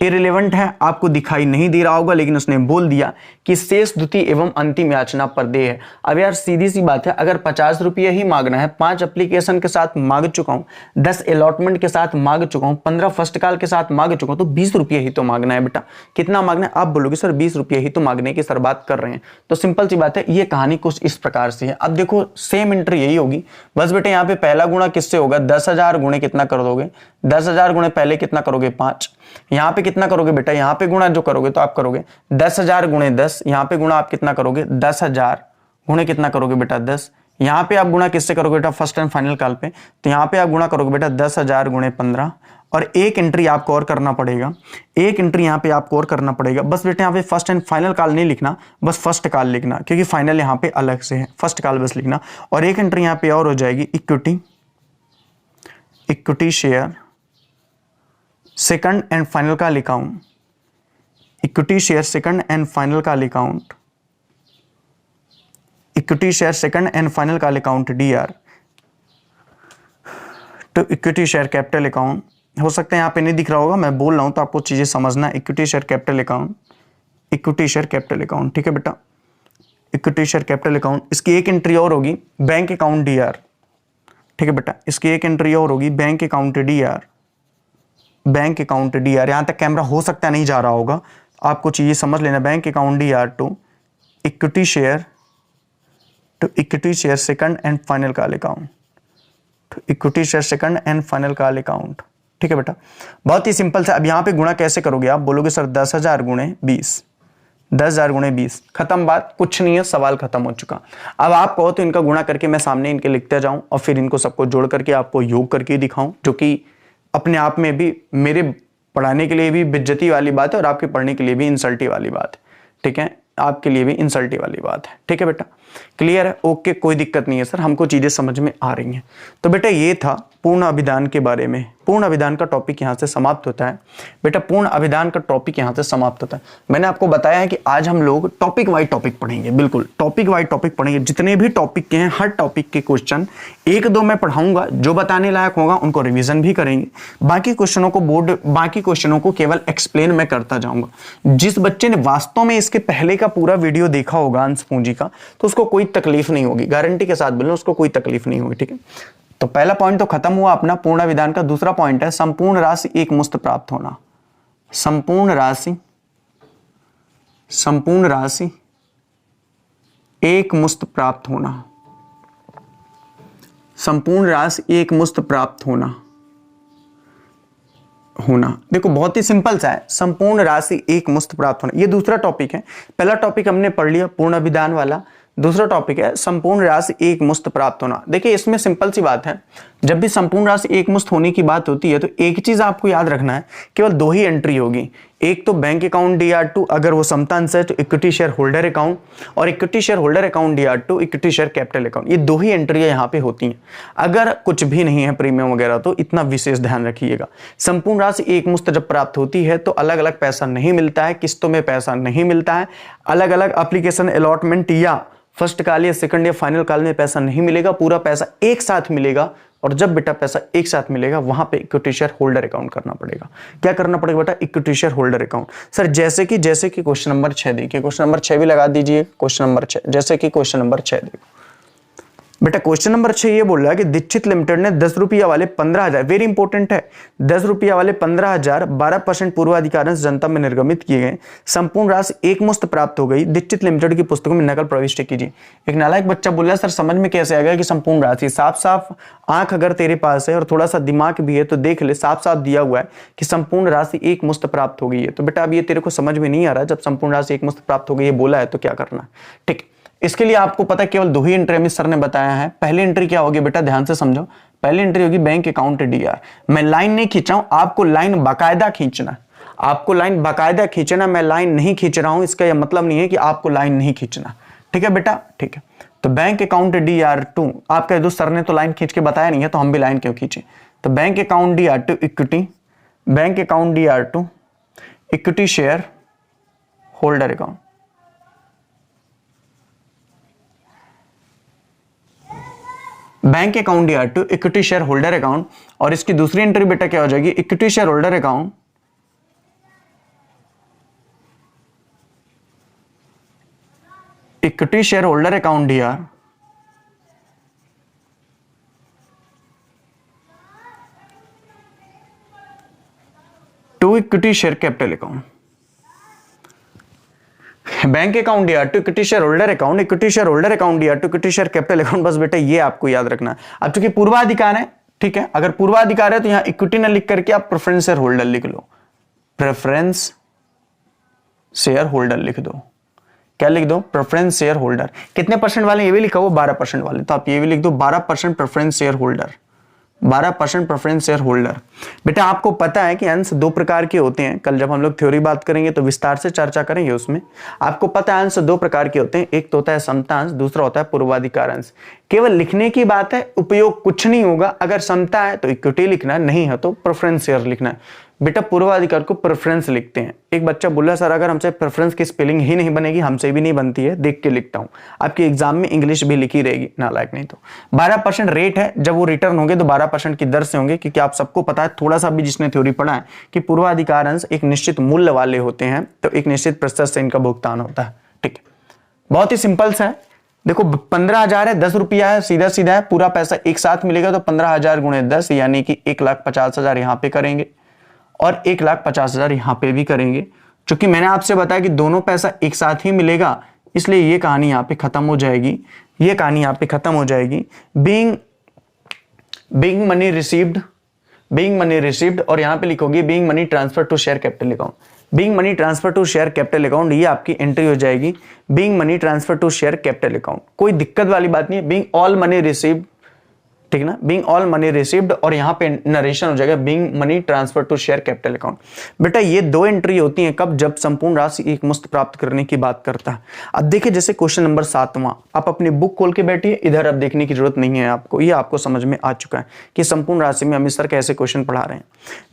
इरेलेवेंट है, आपको दिखाई नहीं दे रहा होगा, लेकिन उसने बोल दिया कि शेष द्वितीय एवं अंतिम याचना पर देय है। अब यार सीधी सी बात है, अगर 50 रुपये ही मांगना है, 5 एप्लीकेशन के साथ मांग चुका हूं, 10 अलॉटमेंट के साथ मांग चुका हूं, 15 फर्स्ट कॉल के साथ मांग चुका हूं, तो 20 रुपये ही तो मांगना है बेटा। कितना मांगना है? आप बोलोगे सर 20 रुपये ही तो मांगने की सर बात कर रहे हैं। तो सिंपल सी बात है, ये कहानी कुछ इस प्रकार से है। अब देखो सेम एंट्री यही होगी, बस बेटे यहाँ पे पहला गुणा किससे होगा? 10,000 गुणे कितना कर दोगे? 10,000 गुणे पहले कितना करोगे? 5। यहाँ पे कितना करोगे बेटा? यहाँ पे गुणा जो करोगे तो आप करोगे 10,000 गुणे 10। यहाँ पे गुणा आप कितना करोगे? 10,000 गुणे कितना करोगे बेटा? 10। यहाँ पे आप गुणा किससे करोगे बेटा? फर्स्ट एंड फाइनल कॉल पे, तो यहाँ पे आप गुणा करोगे बेटा 10,000 गुणे 15। और एक एंट्री आपको और करना पड़ेगा, एक एंट्री यहाँ पे आपको और करना पड़ेगा। बस बेटे यहाँ पे फर्स्ट एंड फाइनल कॉल नहीं लिखना, बस फर्स्ट कॉल लिखना, क्योंकि फाइनल यहाँ पे अलग से है, फर्स्ट कॉल बस लिखना। और एक एंट्री यहाँ पे और हो जाएगी, equity share second and final call account, equity share second and final call account, equity share second and final call account DR to equity share capital account. हो सकता है यहाँ पे नहीं दिख रहा होगा, मैं बोल रहा हूं तो आपको चीजें समझना। Equity share capital account, equity share capital account, ठीक है बेटा, इक्विटी शेयर कैपिटल अकाउंट। इसकी एक एंट्री और होगी, बैंक अकाउंट DR, ठीक है बेटा, इसकी एक एंट्री और होगी, bank account DR, bank account DR। यहां तक कैमरा हो सकता नहीं जा रहा होगा, आपको चीजें समझ लेना। Bank account DR to equity share second and final call account, to equity share second and final call account, ठीक है बेटा। बहुत ही सिंपल सा। अब यहां पे गुणा कैसे करोगे? आप बोलोगे सर 10,000 गुणे 20, 10,000 गुणे 20, खत्म बात, कुछ नहीं है, सवाल खत्म हो चुका। अब आप कहो तो इनका गुणा करके मैं सामने इनके लिखते जाऊं और फिर इनको सबको जोड़ करके आपको योग करके दिखाऊं, जो कि अपने आप में भी मेरे पढ़ाने के लिए भी बेइज्जती वाली बात है और आपके पढ़ने के लिए भी इंसल्टी वाली बात है, ठीक है, आपके लिए भी इंसल्टी वाली बात है, ठीक है बेटा। क्लियर है? ओके, कोई दिक्कत नहीं है सर, हमको चीजें समझ में आ रही हैं। तो बेटा ये था पूर्ण अभिधान के बारे में। पूर्ण अभिधान का टॉपिक यहाँ से समाप्त होता है बेटा, पूर्ण अभिधान का टॉपिक यहाँ से समाप्त होता है। मैंने आपको बताया है कि आज हम लोग टॉपिक वाइज टॉपिक पढ़ेंगे, बिल्कुल टॉपिक वाइज टॉपिक पढ़ेंगे। जितने भी टॉपिक के हैं, हर टॉपिक के क्वेश्चन 1-2 मैं पढ़ाऊंगा, जो बताने लायक होगा उनको रिविजन भी करेंगे। बाकी क्वेश्चनों को केवल एक्सप्लेन मैं करता जाऊंगा। जिस बच्चे ने वास्तव में इसके पहले का पूरा वीडियो देखा होगा अंश पूंजी का, तो उसको कोई तकलीफ नहीं होगी, गारंटी के साथ बोलूं, उसको कोई तकलीफ नहीं होगी, ठीक है। तो पहला पॉइंट तो खत्म हुआ अपना पूर्ण विधान का। दूसरा पॉइंट है संपूर्ण राशि एक मुश्त प्राप्त होना। संपूर्ण राशि एक मुश्त प्राप्त होना, संपूर्ण राशि एक मुश्त प्राप्त होना। देखो बहुत ही सिंपल सा है, संपूर्ण राशि एक मुश्त प्राप्त होना। ये दूसरा टॉपिक है। पहला टॉपिक हमने पढ़ लिया पूर्ण विधान वाला, दूसरा टॉपिक है संपूर्ण राशि एक मुश्त प्राप्त होना। देखिए इसमें सिंपल सी बात है, जब भी संपूर्ण राशि एक मुश्त होने की बात होती है तो एक चीज आपको याद रखना है, केवल 2 ही एंट्री होगी। एक तो बैंक अकाउंट DR2 अगर वो समतांश है तो इक्विटी शेयर होल्डर अकाउंट, और equity share holder account DR2 equity share capital account. ये 2 ही एंट्रियां यहाँ पे होती हैं। अगर कुछ भी नहीं है प्रीमियम वगैरह तो इतना विशेष ध्यान रखिएगा। संपूर्ण राशि एक मुश्त जब प्राप्त होती है तो अलग अलग पैसा नहीं मिलता है, किस्तों में पैसा नहीं मिलता है, अलग अलग एप्लीकेशन अलॉटमेंट या फर्स्ट कॉल या सेकंड या फाइनल कॉल में पैसा नहीं मिलेगा, पूरा पैसा एक साथ मिलेगा। और जब बेटा पैसा एक साथ मिलेगा वहां पे इक्विटी शेयर होल्डर अकाउंट करना पड़ेगा। क्या करना पड़ेगा बेटा? Equity share holder account. Sir जैसे कि क्वेश्चन नंबर 6 देखिए, क्वेश्चन नंबर 6 भी लगा दीजिए। क्वेश्चन नंबर 6, जैसे कि क्वेश्चन नंबर 6 देखो बेटा, क्वेश्चन नंबर 6 ये बोल रहा है कि दीक्षित लिमिटेड ने 10 रुपया वाले 15,000, वेरी इंपॉर्टेंट है, 10 रुपया वाले 15,000 12% पूर्वाधिकार जनता में निर्गमित किए गए, संपूर्ण राशि एक मुश्त प्राप्त हो गई, दीक्षित लिमिटेड की पुस्तकों में नकल प्रविष्ट कीजिए। एक नालायक बच्चा बोल रहा है सर समझ में कैसे आएगा कि संपूर्ण राशि? साफ साफ आंख अगर तेरे पास है और थोड़ा सा दिमाग भी है तो देख ले, साफ साफ दिया हुआ है कि संपूर्ण राशि एक मुश्त प्राप्त हो गई है। तो बेटा अब ये तेरे को समझ में नहीं आ रहा, जब संपूर्ण राशि एक मुश्त प्राप्त हो गई है बोला है तो क्या करना, ठीक। इसके लिए आपको पता है केवल 2 ही एंट्री सर ने बताया है। पहली एंट्री क्या होगी बेटा, ध्यान से समझो। पहली एंट्री होगी बैंक अकाउंट DR। मैं लाइन नहीं खींचा हूं, आपको लाइन बाकायदा खींचना, आपको लाइन बाकायदा खींचना। मैं लाइन नहीं खींच रहा हूं, इसका यह मतलब नहीं है कि आपको लाइन नहीं खींचना, ठीक है बेटा, ठीक है। तो बैंक अकाउंट DR2, आपके दोस्त सर ने तो लाइन खींच के बताया नहीं है तो हम भी लाइन क्यों खींचे। तो bank account DR2 equity, bank account DR2 equity share holder account, bank account DR2 equity share holder account. और इसकी दूसरी एंट्री बेटा क्या हो जाएगी, equity share holder account, equity share holder account here to equity share capital account, bank account या to equity share holder account, equity share holder account या to equity share capital account. बस बेटा ये आपको याद रखना है। अब चूंकि पूर्वाधिकार है, ठीक है, अगर पूर्वाधिकार है तो यहां इक्विटी न लिख करके आप प्रेफरेंस शेयर होल्डर लिख लो, प्रेफरेंस शेयर होल्डर लिख दो। क्या लिख दो? Preference share holder. कितने परसेंट वाले? ये भी लिखा हुआ 12% वाले, तो आप ये भी लिख दो 12% preference share holder, 12% preference share holder. बेटा आपको पता है कि अंश दो प्रकार के होते हैं, कल जब हम लोग थ्योरी बात करेंगे तो विस्तार से चर्चा करेंगे उसमें। आपको पता है अंश दो प्रकार के होते हैं, एक तो होता है समता अंश, दूसरा होता है पूर्वाधिकार अंश। केवल लिखने की बात है, उपयोग कुछ नहीं होगा। अगर समता है तो इक्विटी लिखना, नहीं है तो प्रेफरेंस शेयर लिखना है। बेटा पूर्वाधिकार को प्रेफरेंस लिखते हैं। एक बच्चा बोला सर अगर हमसे प्रेफरेंस की स्पेलिंग ही नहीं बनेगी, हमसे भी नहीं बनती है, देख के लिखता हूं। आपके एग्जाम में इंग्लिश भी लिखी रहेगी, नालायक नहीं तो। 12% रेट है, जब वो रिटर्न होंगे तो 12% की दर से होंगे, क्योंकि आप सबको पता है, थोड़ा सा भी जिसने थ्योरी पढ़ा है, कि पूर्वाधिकार अंश एक निश्चित मूल्य वाले होते हैं, तो एक निश्चित प्रतिशत से इनका भुगतान होता है। ठीक है, बहुत ही सिंपल सा है। देखो 15,000 है, 10 रुपया है, सीधा सीधा है, पूरा पैसा एक साथ मिलेगा तो 15,000 गुणे 10 यानी कि 1,50,000 यहां पे करेंगे और 1,50,000 यहां पे भी करेंगे। क्योंकि मैंने आपसे बताया कि दोनों पैसा एक साथ ही मिलेगा, इसलिए ये कहानी यहां पे खत्म हो जाएगी, ये कहानी यहां पे खत्म हो जाएगी। बीइंग मनी रिसीव्ड और यहां पे लिखोगे being money transfer to share capital account. Being money transfer to share capital account, ये आपकी एंट्री हो जाएगी। Being money transfer to share capital account, कोई दिक्कत वाली बात नहीं है। बीइंग ऑल मनी रिसीव्ड, ठीक ना, बीइंग ऑल मनी रिसीव्ड और यहां पे नरेशन हो जाएगा being money transfer to share capital account. बेटा ये दो एंट्री होती हैं कब? जब संपूर्ण राशि एक मुश्त प्राप्त करने की बात करता है। अब देखिए जैसे क्वेश्चन नंबर 7वां, आप अपनी बुक खोल के बैठिए, इधर अब देखने की जरूरत नहीं है आपको, ये आपको समझ में आ चुका है कि संपूर्ण राशि में अमित सर कैसे क्वेश्चन पढ़ा रहे हैं।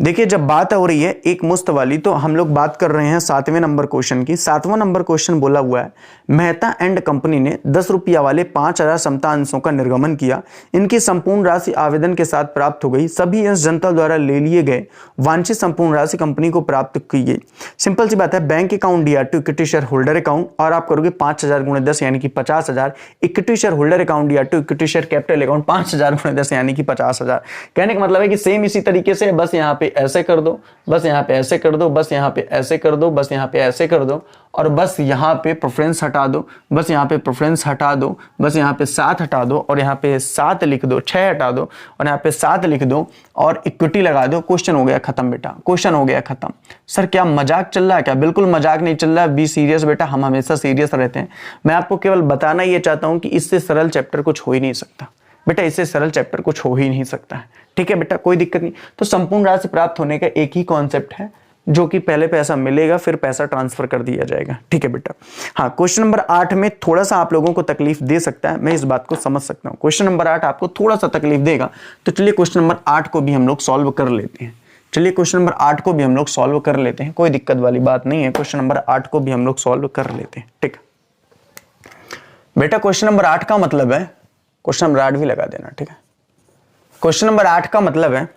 देखिए जब बात हो रही है एक मुश्त वाली, तो हम लोग बात कर रहे हैं 7वें नंबर क्वेश्चन की। 7वां नंबर क्वेश्चन बोला हुआ है, मेहता एंड कंपनी ने 10 रुपया वाले 5,000 समता अंशों का निर्गमन किया। इनकी संपूर्ण राशि आवेदन के साथ प्राप्त हो गई। सभी अंश जनता द्वारा ले लिए गए वांछित संपूर्ण राशि कंपनी को प्राप्त की गई। सिंपल सी बात है, बैंक अकाउंट या to equity share holder account, और आप करोगे 5,000 गुणे 10 यानी कि 50,000। इक्विटी शेयर होल्डर अकाउंट या to equity share capital account 5,000 गुणे 10 यानी कि 50,000। कहने का मतलब है कि सेम इसी तरीके से, बस यहाँ पे ऐसे कर दो, बस यहाँ पे ऐसे कर दो, बस यहाँ पे ऐसे कर दो, बस यहाँ पे ऐसे कर दो, और बस यहाँ पे प्रेफरेंस हटा दो, बस यहाँ पे प्रेफरेंस हटा दो, बस यहाँ पे 7 हटा दो, और यहाँ पे 7 लिख दो, 6 हटा दो और यहाँ पे 7 लिख दो और इक्विटी लगा दो। क्वेश्चन हो गया खत्म बेटा, क्वेश्चन हो गया खत्म। सर क्या मजाक चल रहा है क्या? बिल्कुल मजाक नहीं चल रहा है, बी सीरियस बेटा, हम हमेशा सीरियस रहते हैं। मैं आपको केवल बताना ये चाहता हूं कि इससे सरल चैप्टर कुछ हो ही नहीं सकता बेटा, इससे सरल चैप्टर कुछ हो ही नहीं सकता है। ठीक है बेटा, कोई दिक्कत नहीं। तो संपूर्ण राशि प्राप्त होने का एक ही कॉन्सेप्ट है, जो कि पहले पैसा मिलेगा फिर पैसा ट्रांसफर कर दिया जाएगा। ठीक है बेटा। हाँ, क्वेश्चन नंबर 8 में थोड़ा सा आप लोगों को तकलीफ दे सकता है, मैं इस बात को समझ सकता हूँ। क्वेश्चन नंबर 8 आपको थोड़ा सा तकलीफ देगा, तो चलिए क्वेश्चन नंबर 8 को भी हम लोग सॉल्व कर लेते हैं। चलिए क्वेश्चन नंबर 8 को भी हम लोग सॉल्व कर लेते हैं, कोई दिक्कत वाली बात नहीं है। क्वेश्चन नंबर 8 को भी हम लोग सॉल्व कर लेते हैं। ठीक बेटा, क्वेश्चन नंबर 8 का मतलब है, क्वेश्चन नंबर 8 भी लगा देना। ठीक है, क्वेश्चन नंबर 8 का मतलब है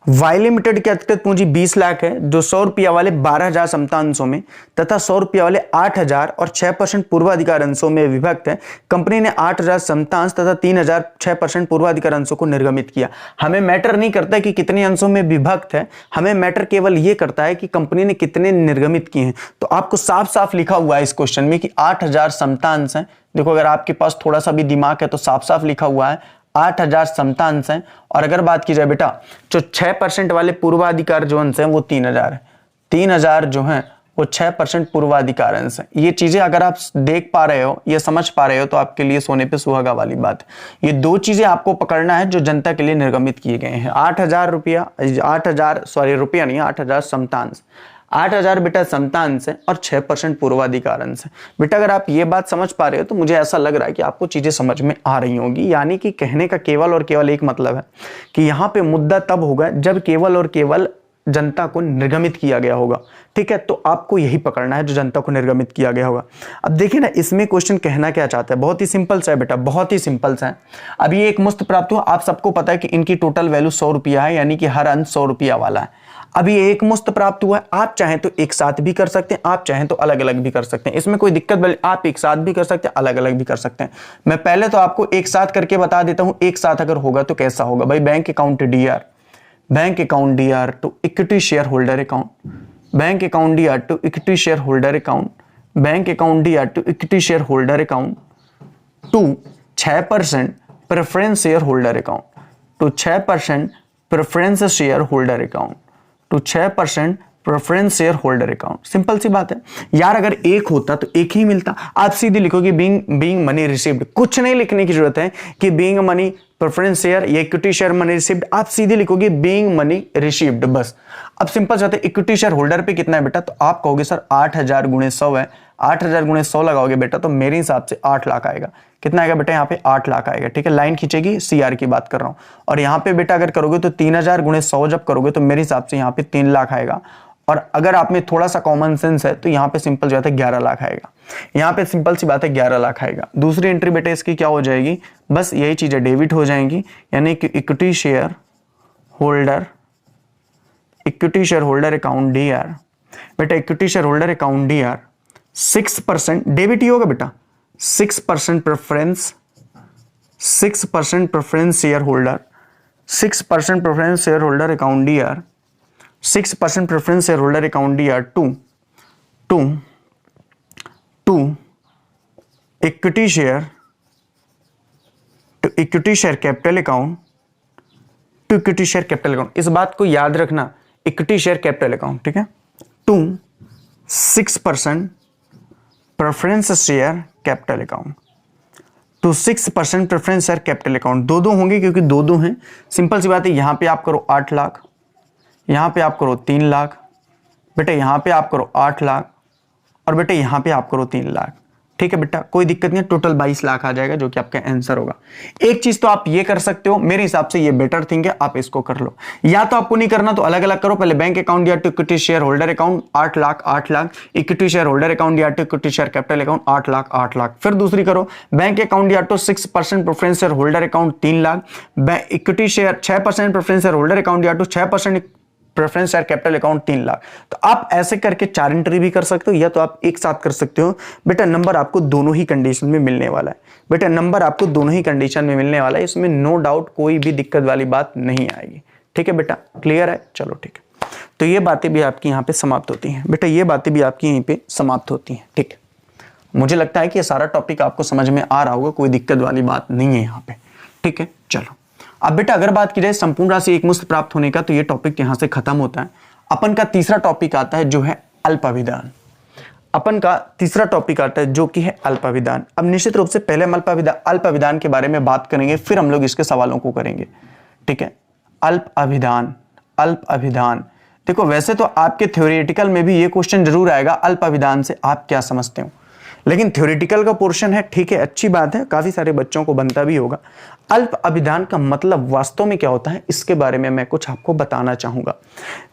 वाई लिमिटेड की अधिकृत पूंजी 20 लाख है, जो 100 रुपया वाले 12,000 समता अंशों में तथा 100 रुपया वाले 8,000 और 6% पूर्वाधिकार अंशों में विभक्त है। कंपनी ने 8,000 समता अंश तथा 3,000 6% पूर्वाधिकार अंशों को निर्गमित किया। हमें मैटर नहीं करता कि कितने अंशों में विभक्त है, हमें मैटर केवल यह करता है कि कंपनी ने कितने निर्गमित किए हैं। तो आपको साफ साफ लिखा हुआ है इस क्वेश्चन में कि 8,000 समता अंश है। देखो अगर आपके पास थोड़ा सा भी दिमाग है तो साफ साफ लिखा हुआ है 8,000 समता अंश हैं। और अगर बात की जाए बेटा, जो 6% वाले पूर्वाधिकार जो अंश हैं वो 3,000 है। 3,000 जो हैं वो 6% पूर्वाधिकार अंश है। ये चीजें अगर आप देख पा रहे हो, ये समझ पा रहे हो, तो आपके लिए सोने पे सुहागा वाली बात है। ये दो चीजें आपको पकड़ना है जो जनता के लिए निर्गमित किए गए हैं। 8,000 रुपया, 8,000 सॉरी रुपया नहीं, 8,000 समता अंश, 8,000 बेटा समता अंश है और 6% पूर्वाधिकार अंश है। बेटा अगर आप ये बात समझ पा रहे हो तो मुझे ऐसा लग रहा है कि आपको चीजें समझ में आ रही होंगी। यानी कि कहने का केवल और केवल एक मतलब है कि यहाँ पे मुद्दा तब होगा जब केवल और केवल जनता को निर्गमित किया गया होगा। ठीक है, तो आपको यही पकड़ना है जो जनता को निर्गमित किया गया होगा। अब देखिए ना, इसमें क्वेश्चन कहना क्या चाहता है, बहुत ही सिंपल सा है बेटा, बहुत ही सिंपल सा है। अब ये एक मुश्त प्राप्त हुआ, आप सबको पता है कि इनकी टोटल वैल्यू 100 रुपया है, यानी कि हर अंश 100 रुपया वाला है। अभी एक मुश्त प्राप्त हुआ है, आप चाहें तो एक साथ भी कर सकते हैं, आप चाहें तो अलग अलग भी कर सकते हैं, इसमें कोई दिक्कत वाली, आप एक साथ भी कर सकते हैं, अलग अलग भी कर सकते हैं। मैं पहले तो आपको एक साथ करके बता देता हूं, एक साथ अगर होगा तो कैसा होगा भाई। Bank account DR, bank account DR to equity share holder account, bank account DR to equity share holder account, bank account DR to equity share holder account to 6% preference share holder account, to 6% preference share holder account, to 6% preference share holder account. Simple सी बात है यार, अगर एक होता तो एक ही मिलता। आप सीधे लिखोगे बीइंग मनी रिसीव्ड, कुछ नहीं लिखने की जरूरत है कि बीइंग मनी प्रेफरेंस शेयर या इक्विटी शेयर मनी रिसीव्ड, आप सीधे लिखोगे बीइंग मनी रिसीव्ड बस। अब सिंपल सी बात है, इक्विटी शेयर होल्डर पे कितना है बेटा, तो आप कहोगे सर 8000 गुणे 100 है, 8000 गुणे 100 लगाओगे बेटा तो मेरे हिसाब से 8 लाख आएगा। कितना आएगा बेटा, यहाँ पे 8 लाख आएगा। ठीक है, लाइन खींचेगी, सीआर की बात कर रहा हूं। और यहाँ पे बेटा अगर करोगे तो 3000 गुणे 100 जब करोगे तो मेरे हिसाब से यहाँ पे 3 लाख आएगा। और अगर आप में थोड़ा सा कॉमन सेंस है तो यहाँ पे सिंपल जो है 11 लाख आएगा। यहाँ पे सिंपल सी बात है 11 लाख आएगा। दूसरी एंट्री बेटा इसकी क्या हो जाएगी, बस यही चीजें डेबिट हो जाएंगी, यानी कि equity share holder account DR, बेटा equity share holder account DR 6% debit ही होगा बेटा, 6% preference, 6% preference share holder, 6% preference share holder account DR, 6% preference share holder account DR to equity share capital account, to equity share capital account. इस बात को याद रखना, इक्विटी शेयर कैपिटल अकाउंट, ठीक है, to 6% preference share capital account, to 6% preference share capital account. दो होंगे क्योंकि दो हैं। सिंपल सी बात है, यहां पे आप करो 8 लाख, यहां पे आप करो 3 लाख, बेटा यहां पे आप करो 8 लाख, और बेटा यहां पे आप करो 3 लाख। ठीक है बेटा, कोई दिक्कत नहीं है, टोटल 22 लाख आ जाएगा जो कि आपका आंसर होगा। एक चीज तो आप ये कर सकते हो, मेरे हिसाब से ये बेटर थिंग है, आप इसको कर लो। या तो आपको नहीं करना तो अलग अलग करो, पहले बैंक अकाउंट या to equity share holder account 8 lakh 8 lakh, equity share holder account या to equity share capital account 8 lakh 8 lakh. फिर दूसरी करो, बैंक अकाउंट या to 6% preference share holder account 3 lakh, equity share 6% preference share holder account या to 6% preference share capital account 3 lakh. तो आप ऐसे करके 4 एंट्री भी कर सकते हो, या तो आप एक साथ कर सकते हो। बेटा नंबर आपको दोनों ही कंडीशन में मिलने वाला है, बेटा नंबर आपको दोनों ही कंडीशन में मिलने वाला है, इसमें नो डाउट कोई भी दिक्कत वाली बात नहीं आएगी। ठीक है बेटा, क्लियर है, चलो ठीक है। तो ये बातें भी आपकी यहाँ पे समाप्त होती हैं बेटा, ये बातें भी आपकी यहीं पे समाप्त होती हैं। ठीक है, मुझे लगता है कि ये सारा टॉपिक आपको समझ में आ रहा होगा, कोई दिक्कत वाली बात नहीं है यहाँ पे। ठीक है, चलो अब बेटा अगर बात की जाए संपूर्ण राशि एकमुश्त प्राप्त होने का, तो ये टॉपिक यहां से खत्म होता है। अपन का तीसरा टॉपिक आता है जो है अल्पाभिधान। अपन का तीसरा टॉपिक आता है जो कि है अल्पाभिधान। अब निश्चित रूप से पहले हम अल्पाभिधान के बारे में बात करेंगे, फिर हम लोग इसके सवालों को करेंगे। ठीक है, अल्पाभिधान, अल्पाभिधान देखो वैसे तो आपके थ्योरेटिकल में भी ये क्वेश्चन जरूर आएगा, अल्पाभिधान से आप क्या समझते हो, लेकिन थ्योरेटिकल का पोर्शन है, ठीक है, अच्छी बात है, काफी सारे बच्चों को बनता भी होगा। अल्प अभिधान का मतलब वास्तव में क्या होता है, इसके बारे में मैं कुछ आपको बताना चाहूंगा।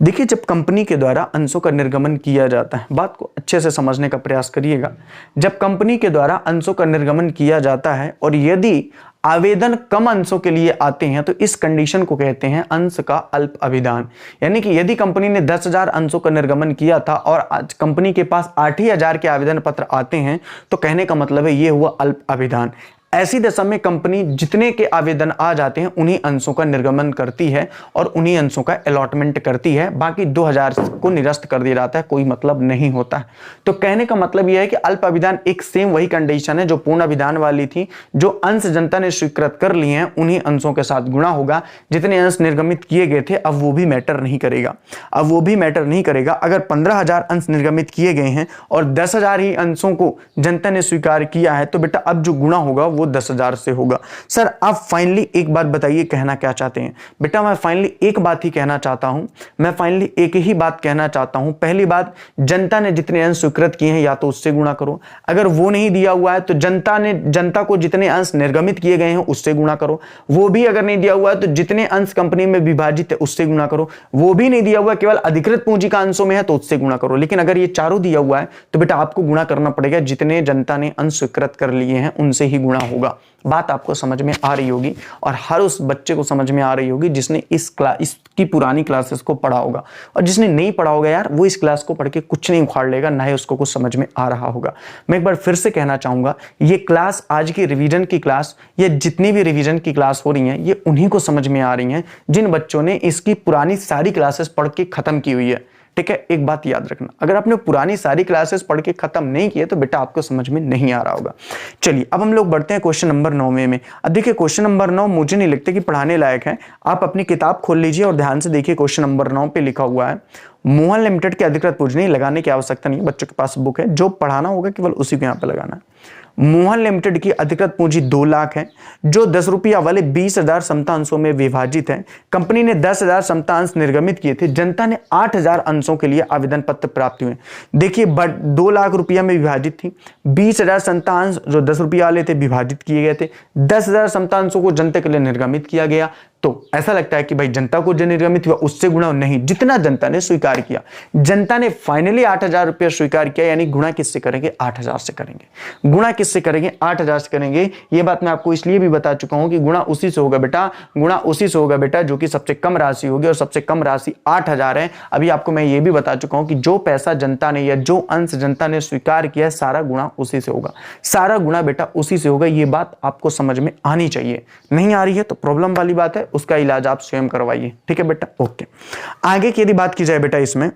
देखिए, जब कंपनी के द्वारा अंशों का निर्गमन किया जाता है, बात को अच्छे से समझने का प्रयास करिएगा। जब कंपनी के द्वारा अंशों का निर्गमन किया जाता है और यदि आवेदन कम अंशों के लिए आते हैं तो इस कंडीशन को कहते हैं अंश का अल्प अभिधान। यानी कि यदि कंपनी ने 10,000 अंशों का निर्गमन किया था और आज कंपनी के पास 8,000 के आवेदन पत्र आते हैं, तो कहने का मतलब है ये हुआ अल्प अभिधान। ऐसी दशा में कंपनी जितने के आवेदन आ जाते हैं उन्हीं अंशों का निर्गमन करती है और उन्हीं अंशों का अलॉटमेंट करती है, बाकी 2,000 को निरस्त कर दिया जाता है, कोई मतलब नहीं होता है। तो कहने का मतलब यह है कि अल्प अभिधान एक सेम वही कंडीशन है जो पूर्ण अभिधान वाली थी। जो अंश जनता ने स्वीकृत कर लिए हैं उन्हीं अंशों के साथ गुणा होगा। जितने अंश निर्गमित किए गए थे अब वो भी मैटर नहीं करेगा, अब वो भी मैटर नहीं करेगा। अगर 15,000 अंश निर्गमित किए गए हैं और 10,000 ही अंशों को जनता ने स्वीकार किया है, तो बेटा अब जो गुणा होगा वो 10,000 से होगा। सर आप फाइनली एक बात बताइए, कहना क्या चाहते हैं? बेटा मैं फाइनली एक बात ही कहना चाहता हूं, मैं फाइनली एक ही बात कहना चाहता हूं। पहली बात, जनता ने जितने अंश स्वीकृत किए हैं या तो उससे गुणा करो, अगर वो नहीं दिया हुआ है तो जनता को जितने अंश निर्गमित किए गए हैं उससे गुणा करो, वो भी अगर नहीं दिया हुआ है तो जितने अंश कंपनी में विभाजित है उससे गुणा करो, वो भी नहीं दिया हुआ है केवल अधिकृत पूंजी का अंशों में है तो उससे गुणा करो। लेकिन अगर ये चारों दिया हुआ है तो बेटा आपको गुणा करना पड़ेगा, जितने जनता ने अंश स्वीकृत कर लिए हैं उनसे ही गुणा होगा। बात आपको समझ में आ रही होगी और हर उस बच्चे को समझ में आ रही होगी जिसने इसकी पुरानी क्लासेस को पढ़ा होगा, और जिसने नहीं पढ़ा होगा यार वो इस क्लास को पढ़ के कुछ नहीं उखाड़ लेगा, ना ही उसको कुछ समझ में आ रहा होगा। मैं एक बार फिर से कहना चाहूंगा, ये क्लास आज की रिवीजन की क्लास, ये जितनी भी रिवीजन की क्लास हो रही हैं ये उन्हीं को समझ में आ रही हैं जिन बच्चों ने इसकी पुरानी सारी क्लासेस पढ़ के खत्म की हुई है। ठीक है, एक बात याद रखना, अगर आपने पुरानी सारी क्लासेस पढ़ के खत्म नहीं किए तो बेटा आपको समझ में नहीं आ रहा होगा। चलिए अब हम लोग बढ़ते हैं क्वेश्चन नंबर 9 में। अब देखिए क्वेश्चन नंबर 9 मुझे नहीं लगता कि पढ़ाने लायक है, आप अपनी किताब खोल लीजिए और ध्यान से देखिए। क्वेश्चन नंबर 9 पे लिखा हुआ है, मोहन लिमिटेड के अधिकृत पूंजी, नहीं लगाने की आवश्यकता नहीं है, बच्चों के पास बुक है, जो पढ़ाना होगा केवल उसी को यहाँ पे लगाना है। मोहन लिमिटेड की अधिकृत पूंजी 2 लाख है, जो 10 रुपया वाले 20,000 समता अंशों में विभाजित है। कंपनी ने 10,000 समता अंश निर्गमित किए थे, जनता ने 8,000 अंशों के लिए आवेदन पत्र प्राप्त हुए। देखिए 2 लाख रुपया में विभाजित थी, 20,000 समता अंश जो 10 रुपया वाले थे विभाजित किए गए थे, 10,000 समता अंशों को जनता के लिए निर्गमित किया गया। तो ऐसा लगता है कि भाई जनता को जो निर्गमित हुआ उससे गुणा नहीं, जितना जनता ने स्वीकार किया, जनता ने फाइनली 8,000 रुपया स्वीकार किया, यानी गुणा किससे करेंगे? 8,000 से करेंगे। गुणा किससे करेंगे? 8,000 से करेंगे। ये बात मैं आपको इसलिए भी बता चुका हूं कि गुणा उसी से होगा बेटा, गुणा उसी से होगा बेटा जो कि सबसे कम राशि होगी, और सबसे कम राशि 8,000 है। अभी आपको मैं ये भी बता चुका हूं कि जो पैसा जनता ने या जो अंश जनता ने स्वीकार किया सारा गुणा उसी से होगा, सारा गुणा बेटा उसी से होगा। ये बात आपको समझ में आनी चाहिए, नहीं आ रही है तो प्रॉब्लम वाली बात है, उसका इलाज आप स्वयं करवाइए। ठीक है बेटा, ओके। आगे की यदि बात की जाए बेटा, इसमें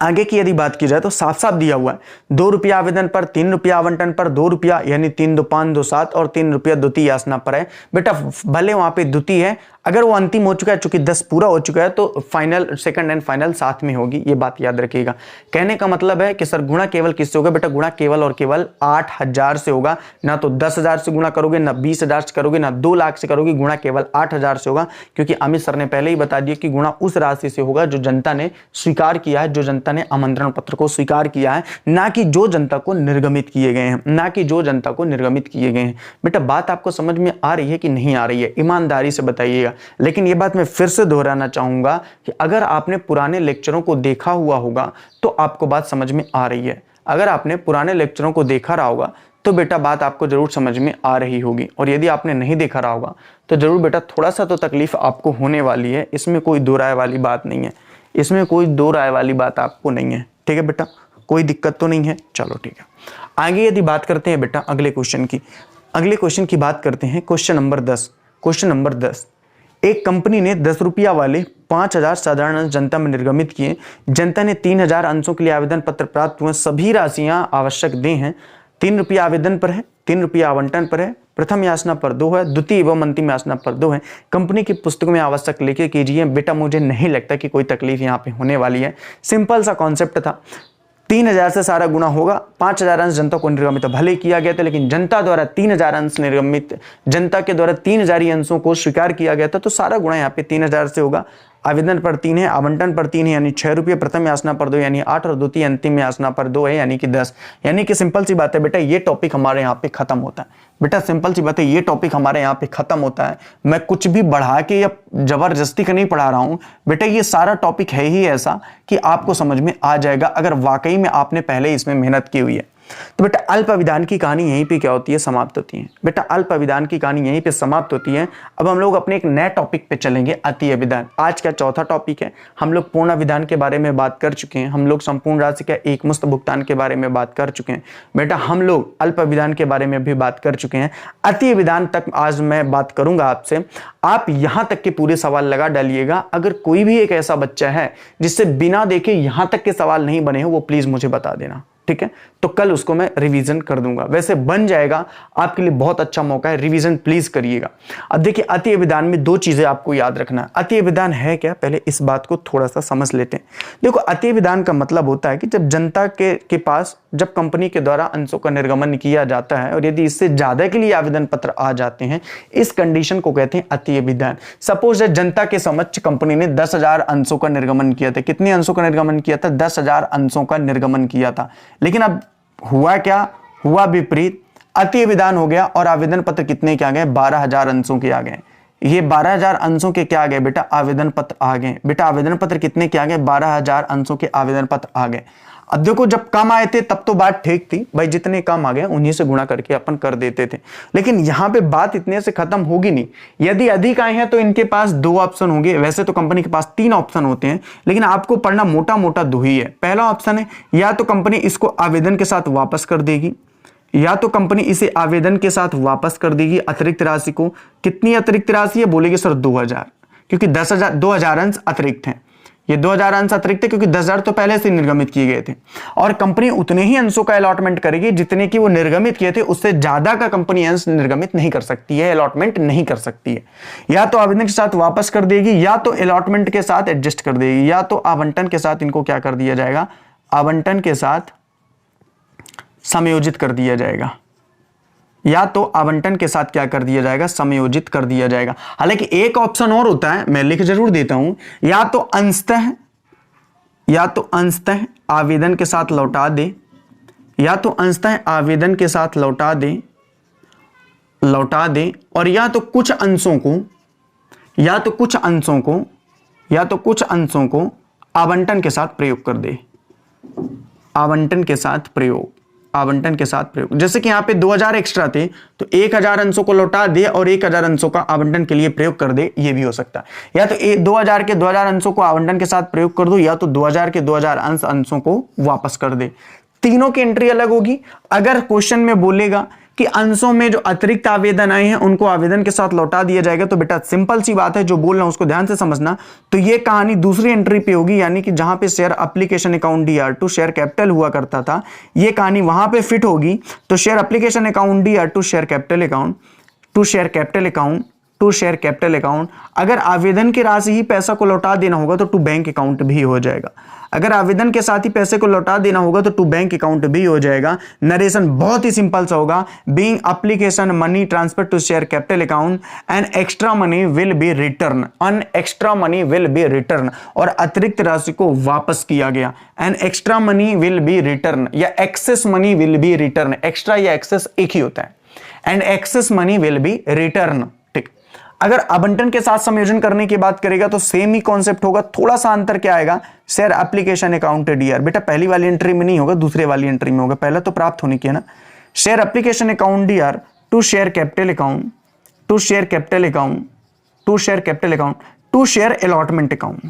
आगे की यदि बात की जाए तो साफ साफ दिया हुआ है, 2 रुपया आवेदन पर, 3 रुपया आवंटन पर, 2 रुपया यानी 3 2 5 2 7 और 3 रुपया द्वितीय याचना पर है। बेटा भले वहां पे द्वितीय है, अगर वो अंतिम हो चुका है, चूंकि 10 पूरा हो चुका है तो फाइनल, सेकंड एंड फाइनल साथ में होगी, ये बात याद रखिएगा। कहने का मतलब है कि सर गुणा केवल किससे होगा? बेटा गुणा केवल और केवल 8,000 से होगा, ना तो 10,000 से गुणा करोगे, ना 20,000 से करोगे, ना 2 लाख से करोगे, गुणा केवल 8,000 से होगा। क्योंकि अमित सर ने पहले ही बता दिया कि गुणा उस राशि से होगा जो जनता ने स्वीकार किया है, जो जनता ने आमंत्रण पत्र को स्वीकार किया है, ना कि जो जनता को निर्गमित किए गए हैं, ना कि जो जनता को निर्गमित किए गए हैं। बेटा बात आपको समझ में आ रही है कि नहीं आ रही है? ईमानदारी से बताइएगा। लेकिन ये बात मैं फिर से दोहराना चाहूंगा कि अगर आपने पुराने लेक्चरों को देखा हुआ होगा तो आपको बात समझ में आ रही है। अगर आपने पुराने लेक्चरों को देखा रहा होगा तो बेटा बात आपको जरूर समझ में आ रही होगी, और यदि आपने नहीं देखा रहा होगा तो जरूर बेटा थोड़ा सा तो तकलीफ आपको होने वाली है, इसमें कोई दो राय वाली बात नहीं है, इसमें कोई दो राय वाली बात आपको नहीं है। ठीक है बेटा, कोई दिक्कत तो नहीं है? चलो ठीक है। आगे यदि बात करते हैं बेटा अगले क्वेश्चन की, अगले क्वेश्चन की बात करते हैं। Question number 10। क्वेश्चन नंबर 10, एक कंपनी ने 10 रुपया वाले 5,000 साधारण अंश जनता में निर्गमित किए, जनता ने 3,000 अंशों के लिए आवेदन पत्र प्राप्त हुए, सभी राशियां आवश्यक दी हैं। 3 रुपया आवेदन पर है, 3 रुपया आवंटन पर है, प्रथम याचना पर 2 है, द्वितीय एवं अंतिम याचना पर 2 है। कंपनी की पुस्तक में आवश्यक लेके कीजिए। बेटा मुझे नहीं लगता कि कोई तकलीफ यहाँ पे होने वाली है, सिंपल सा कॉन्सेप्ट था। 3,000 से सारा गुना होगा, 5,000 अंश जनता को निर्गमित भले किया गया था, लेकिन जनता द्वारा 3,000 अंश निर्गमित, जनता के द्वारा 3,000 ही अंशों को स्वीकार किया गया था, तो सारा गुणा यहाँ पे 3,000 से होगा। आवेदन पर 3 है, आवंटन पर 3 है यानी 6 रुपये, प्रथम याचना पर 2 यानी 8 और द्वितीय अंतिम याचना पर 2 है यानी कि 10। यानी कि सिंपल सी बात है बेटा, ये टॉपिक हमारे यहाँ पे खत्म होता है। बेटा सिंपल सी बात है, ये टॉपिक हमारे यहाँ पे खत्म होता है। मैं कुछ भी बढ़ा के या जबरदस्ती का नहीं पढ़ा रहा हूँ बेटा, ये सारा टॉपिक है ही ऐसा कि आपको समझ में आ जाएगा अगर वाकई में आपने पहले इसमें मेहनत की हुई है। तो बेटा अल्प अभिधान की कहानी यहीं पे क्या होती है? समाप्त होती है। बेटा अल्प अभिधान की कहानी यहीं पे समाप्त होती है। अब हम लोग अपने एक नए टॉपिक पे चलेंगे, अति अभिधान। आज का चौथा टॉपिक है। हम लोग पूर्ण अभिधान के बारे में बात कर चुके हैं, हम लोग संपूर्ण राशि का एकमुश्त भुगतान के बारे में बात कर चुके हैं। बेटा हम लोग अल्प अभिधान के बारे में भी बात कर चुके हैं। अति अभिधान तक आज मैं बात करूंगा आपसे। आप यहां तक के पूरे सवाल लगा डालिएगा। अगर कोई भी एक ऐसा बच्चा है जिससे बिना देखे यहां तक के सवाल नहीं बने हो, वो प्लीज मुझे बता देना, ठीक है? तो कल उसको मैं रिवीजन कर दूंगा। वैसे बन जाएगा, आपके लिए बहुत अच्छा मौका है, रिवीजन प्लीज करिएगा। अब देखिए अति अभिधान में 2 चीजें आपको याद रखना है। अति अभिधान है क्या, पहले इस बात को थोड़ा सा समझ लेते हैं। देखो अति अभिधान का मतलब होता है कि जब जनता के पास, जब कंपनी के द्वारा अंशों का निर्गमन किया जाता है और यदि इससे ज्यादा के लिए आवेदन पत्र आ जाते हैं, इस कंडीशन को कहते हैं अति अभिधान। सपोज जनता के समक्ष कंपनी ने 10,000 अंशों का निर्गमन किया था। कितने अंशों का निर्गमन किया था? 10,000 अंशों का निर्गमन किया था। लेकिन अब हुआ क्या? हुआ विपरीत, अति अभिधान हो गया और आवेदन पत्र कितने के आ गए? 12,000 अंशों के आ गए। ये 12,000 अंशों के क्या आ गए बेटा, आवेदन पत्र आ गए। बेटा आवेदन पत्र कितने के आ गए, 12,000 अंशों के आवेदन पत्र आ गए। अब देखो जब कम आए थे तब तो बात ठीक थी भाई, जितने कम आ गए उन्हीं से गुणा करके अपन कर देते थे, लेकिन यहां पे बात इतने से खत्म होगी नहीं। यदि अधिक आए हैं तो इनके पास 2 ऑप्शन होंगे, वैसे तो कंपनी के पास 3 ऑप्शन होते हैं, लेकिन आपको पढ़ना मोटा मोटा 2 ही है। पहला ऑप्शन है या तो कंपनी इसको आवेदन के साथ वापस कर देगी, या तो कंपनी इसे आवेदन के साथ वापस कर देगी अतिरिक्त राशि को। कितनी अतिरिक्त राशि है, बोलेगी सर 2,000, क्योंकि 2,000 अंश अतिरिक्त हैं। ये 2,000 अंश अतिरिक्त है क्योंकि 10,000 तो पहले से निर्गमित किए गए थे, और कंपनी उतने ही अंशों का अलॉटमेंट करेगी जितने की वो निर्गमित किए थे, उससे ज्यादा का कंपनी अंश निर्गमित नहीं कर सकती है, अलॉटमेंट नहीं कर सकती है। या तो आवेदन के साथ वापस कर देगी, या तो अलॉटमेंट के साथ एडजस्ट कर देगी, या तो आवंटन के साथ इनको क्या कर दिया जाएगा, आवंटन के साथ समयोजित कर दिया जाएगा, या तो आवंटन के साथ क्या कर दिया जाएगा, समयोजित कर दिया जाएगा। हालांकि एक ऑप्शन और होता है, मैं लिख जरूर देता हूं, या तो अंशतः आवेदन के साथ लौटा दे, या तो अंशतः आवेदन के साथ लौटा दे, और या तो कुछ अंशों को आवंटन के साथ प्रयोग कर दे, आवंटन के साथ प्रयोग। जैसे कि यहाँ पे 2,000 एक्स्ट्रा थे तो 1,000 अंशों को लौटा दे और 1,000 अंशों का आवंटन के लिए प्रयोग कर दे, ये भी हो सकता है। या तो 2,000 के 2,000 अंशों को आवंटन के साथ प्रयोग कर दो, या तो 2,000 के 2,000 अंशों को वापस कर दे। तीनों की एंट्री अलग होगी। अगर क्वेश्चन में बोलेगा कि अंशों में जो अतिरिक्त आवेदन आए हैं उनको आवेदन के साथ लौटा दिया जाएगा, तो बेटा सिंपल सी बात है, जो बोल रहा हूं उसको ध्यान से समझना। तो ये कहानी दूसरी एंट्री पे होगी, यानी कि जहां पे share application account DR share capital हुआ करता था, ये कहानी वहां पे फिट होगी। तो share application account DR share capital account, अगर आवेदन की राशि ही पैसा को लौटा देना होगा तो टू बैंक अकाउंट भी हो जाएगा। अगर आवेदन के साथ ही पैसे को लौटा देना होगा तो टू बैंक अकाउंट भी हो जाएगा। नरेशन बहुत ही सिंपल सा होगा, being application money transfer to share capital account and extra money will be return, और अतिरिक्त राशि को वापस किया गया। And extra money will be return या excess money will be return, extra या एक्सेस एक ही होता है, and excess money will be return. अगर आवंटन के साथ संयोजन करने की बात करेगा तो सेम ही कॉन्सेप्ट होगा, थोड़ा सा अंतर क्या आएगा, शेयर एप्लीकेशन अकाउंट DR बेटा पहली वाली एंट्री में नहीं होगा, दूसरे वाली एंट्री में होगा, पहला तो प्राप्त होने की है ना। Share application account DR to share capital account, to share allotment account,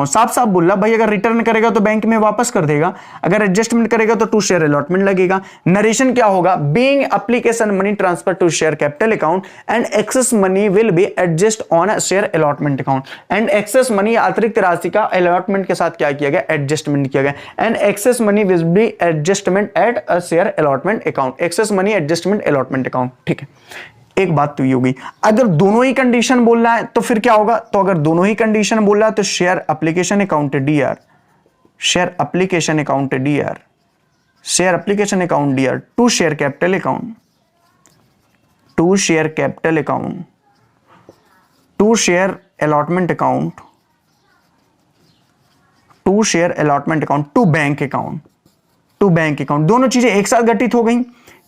साफ साफ बोल रहा भाई, अगर रिटर्न करेगा तो बैंक में वापस कर देगा, अगर एडजस्टमेंट करेगा तो टू शेयर अलॉटमेंट लगेगा। नरेशन क्या होगा, being application money transfer to share capital account and excess money will be adjust on a share allotment account, and excess money अतिरिक्त राशि का अलॉटमेंट के साथ क्या किया गया, एडजस्टमेंट किया गया, and excess money will B adjustment at a share allotment account, excess money adjustment allotment account. ठीक है, एक बात तो ये होगी। अगर दोनों ही कंडीशन बोल रहा है तो फिर क्या होगा, तो अगर दोनों ही कंडीशन बोल रहा है तो share application account DR to share capital account, to share allotment account, to bank account, दोनों चीजें एक साथ घटित हो गई,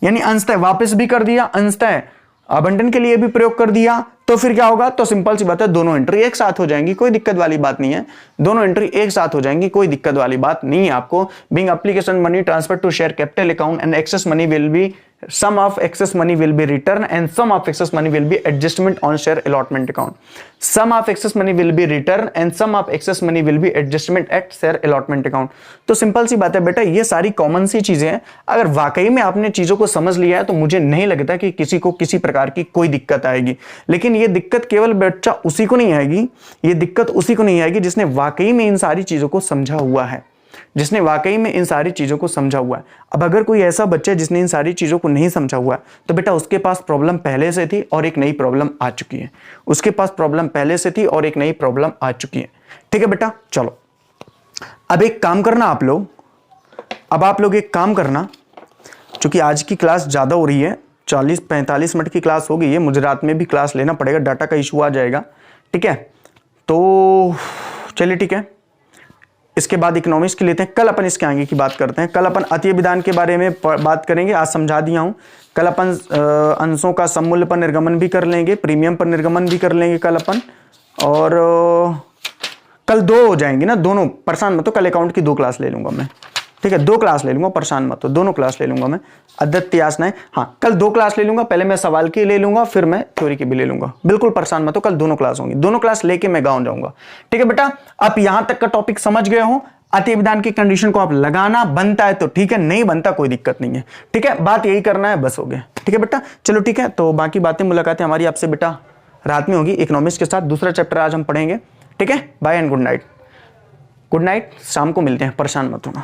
यानी अंशतः वापस भी कर दिया, अंशतः आवंटन के लिए भी प्रयोग कर दिया, तो फिर क्या होगा, तो सिंपल सी बात है, दोनों एंट्री एक साथ हो जाएंगी, कोई दिक्कत वाली बात नहीं है, दोनों एंट्री एक साथ हो जाएंगी, कोई दिक्कत वाली बात नहीं है आपको। Being application money transfer to share capital account and excess money will be sum of excess money will be return and sum of excess money will be adjustment on share allotment account, sum of excess money will be return and sum of excess money will be adjustment at share allotment account। तो सिंपल सी बात है बेटा, ये सारी कॉमन सी चीजें हैं। अगर वाकई में आपने चीजों को समझ लिया है तो मुझे नहीं लगता कि किसी को किसी प्रकार की कोई दिक्कत आएगी। लेकिन ये दिक्कत केवल बच्चा उसी को नहीं आएगी, ये दिक्कत उसी को नहीं आएगी जिसने वाकई में इन सारी चीजों को समझा हुआ है, जिसने वाकई में इन सारी चीजों को समझा हुआ है। अब अगर कोई ऐसा बच्चा है जिसने इन सारी चीजों को नहीं समझा हुआ है, तो बेटा उसके पास प्रॉब्लम पहले से थी और एक नई प्रॉब्लम आ चुकी है, उसके पास प्रॉब्लम पहले से थी और एक नई प्रॉब्लम आ चुकी है। ठीक है बेटा, चलो अब एक काम करना आप लोग, अब आप लोग एक काम करना, चूंकि आज की क्लास ज्यादा हो रही है, 40-45 मिनट की क्लास हो गई है, मुझे रात में भी क्लास लेना पड़ेगा, डाटा का इशू आ जाएगा। ठीक है, तो चलिए ठीक है, इसके बाद इकोनॉमिक्स की लेते हैं। कल अपन इसके आगे की बात करते हैं। कल अपन अति विधान के बारे में बात करेंगे, आज समझा दिया हूं। कल अपन अंशों का सममूल्य पर निर्गमन भी कर लेंगे, प्रीमियम पर निर्गमन भी कर लेंगे कल अपन। और कल 2 हो जाएंगे ना दोनों, परेशान मत हो। कल अकाउंट की 2 क्लास ले लूंगा मैं, ठीक है, 2 क्लास ले लूंगा, परेशान मत हो, दोनों क्लास ले लूंगा मैं। अद्वितीय आसनाएं, हाँ कल 2 क्लास ले लूंगा, पहले मैं सवाल की ले लूंगा, फिर मैं थ्योरी की भी ले लूंगा। बिल्कुल परेशान मत हो, कल दोनों क्लास होंगी, दोनों क्लास लेके मैं गाँव जाऊंगा। ठीक है बेटा, आप यहां तक का टॉपिक समझ गए हो। अति विधान की कंडीशन को आप लगाना बनता है तो ठीक है, नहीं बनता कोई दिक्कत नहीं है। ठीक है, बात यही करना है, बस हो गया। ठीक है बेटा, चलो ठीक है, तो बाकी बातें मुलाकातें हमारी आपसे बेटा रात में होगी इकोनॉमिक्स के साथ। दूसरा चैप्टर आज हम पढ़ेंगे। ठीक है, bye and good night. Good night, शाम को मिलते हैं, परेशान मत होना।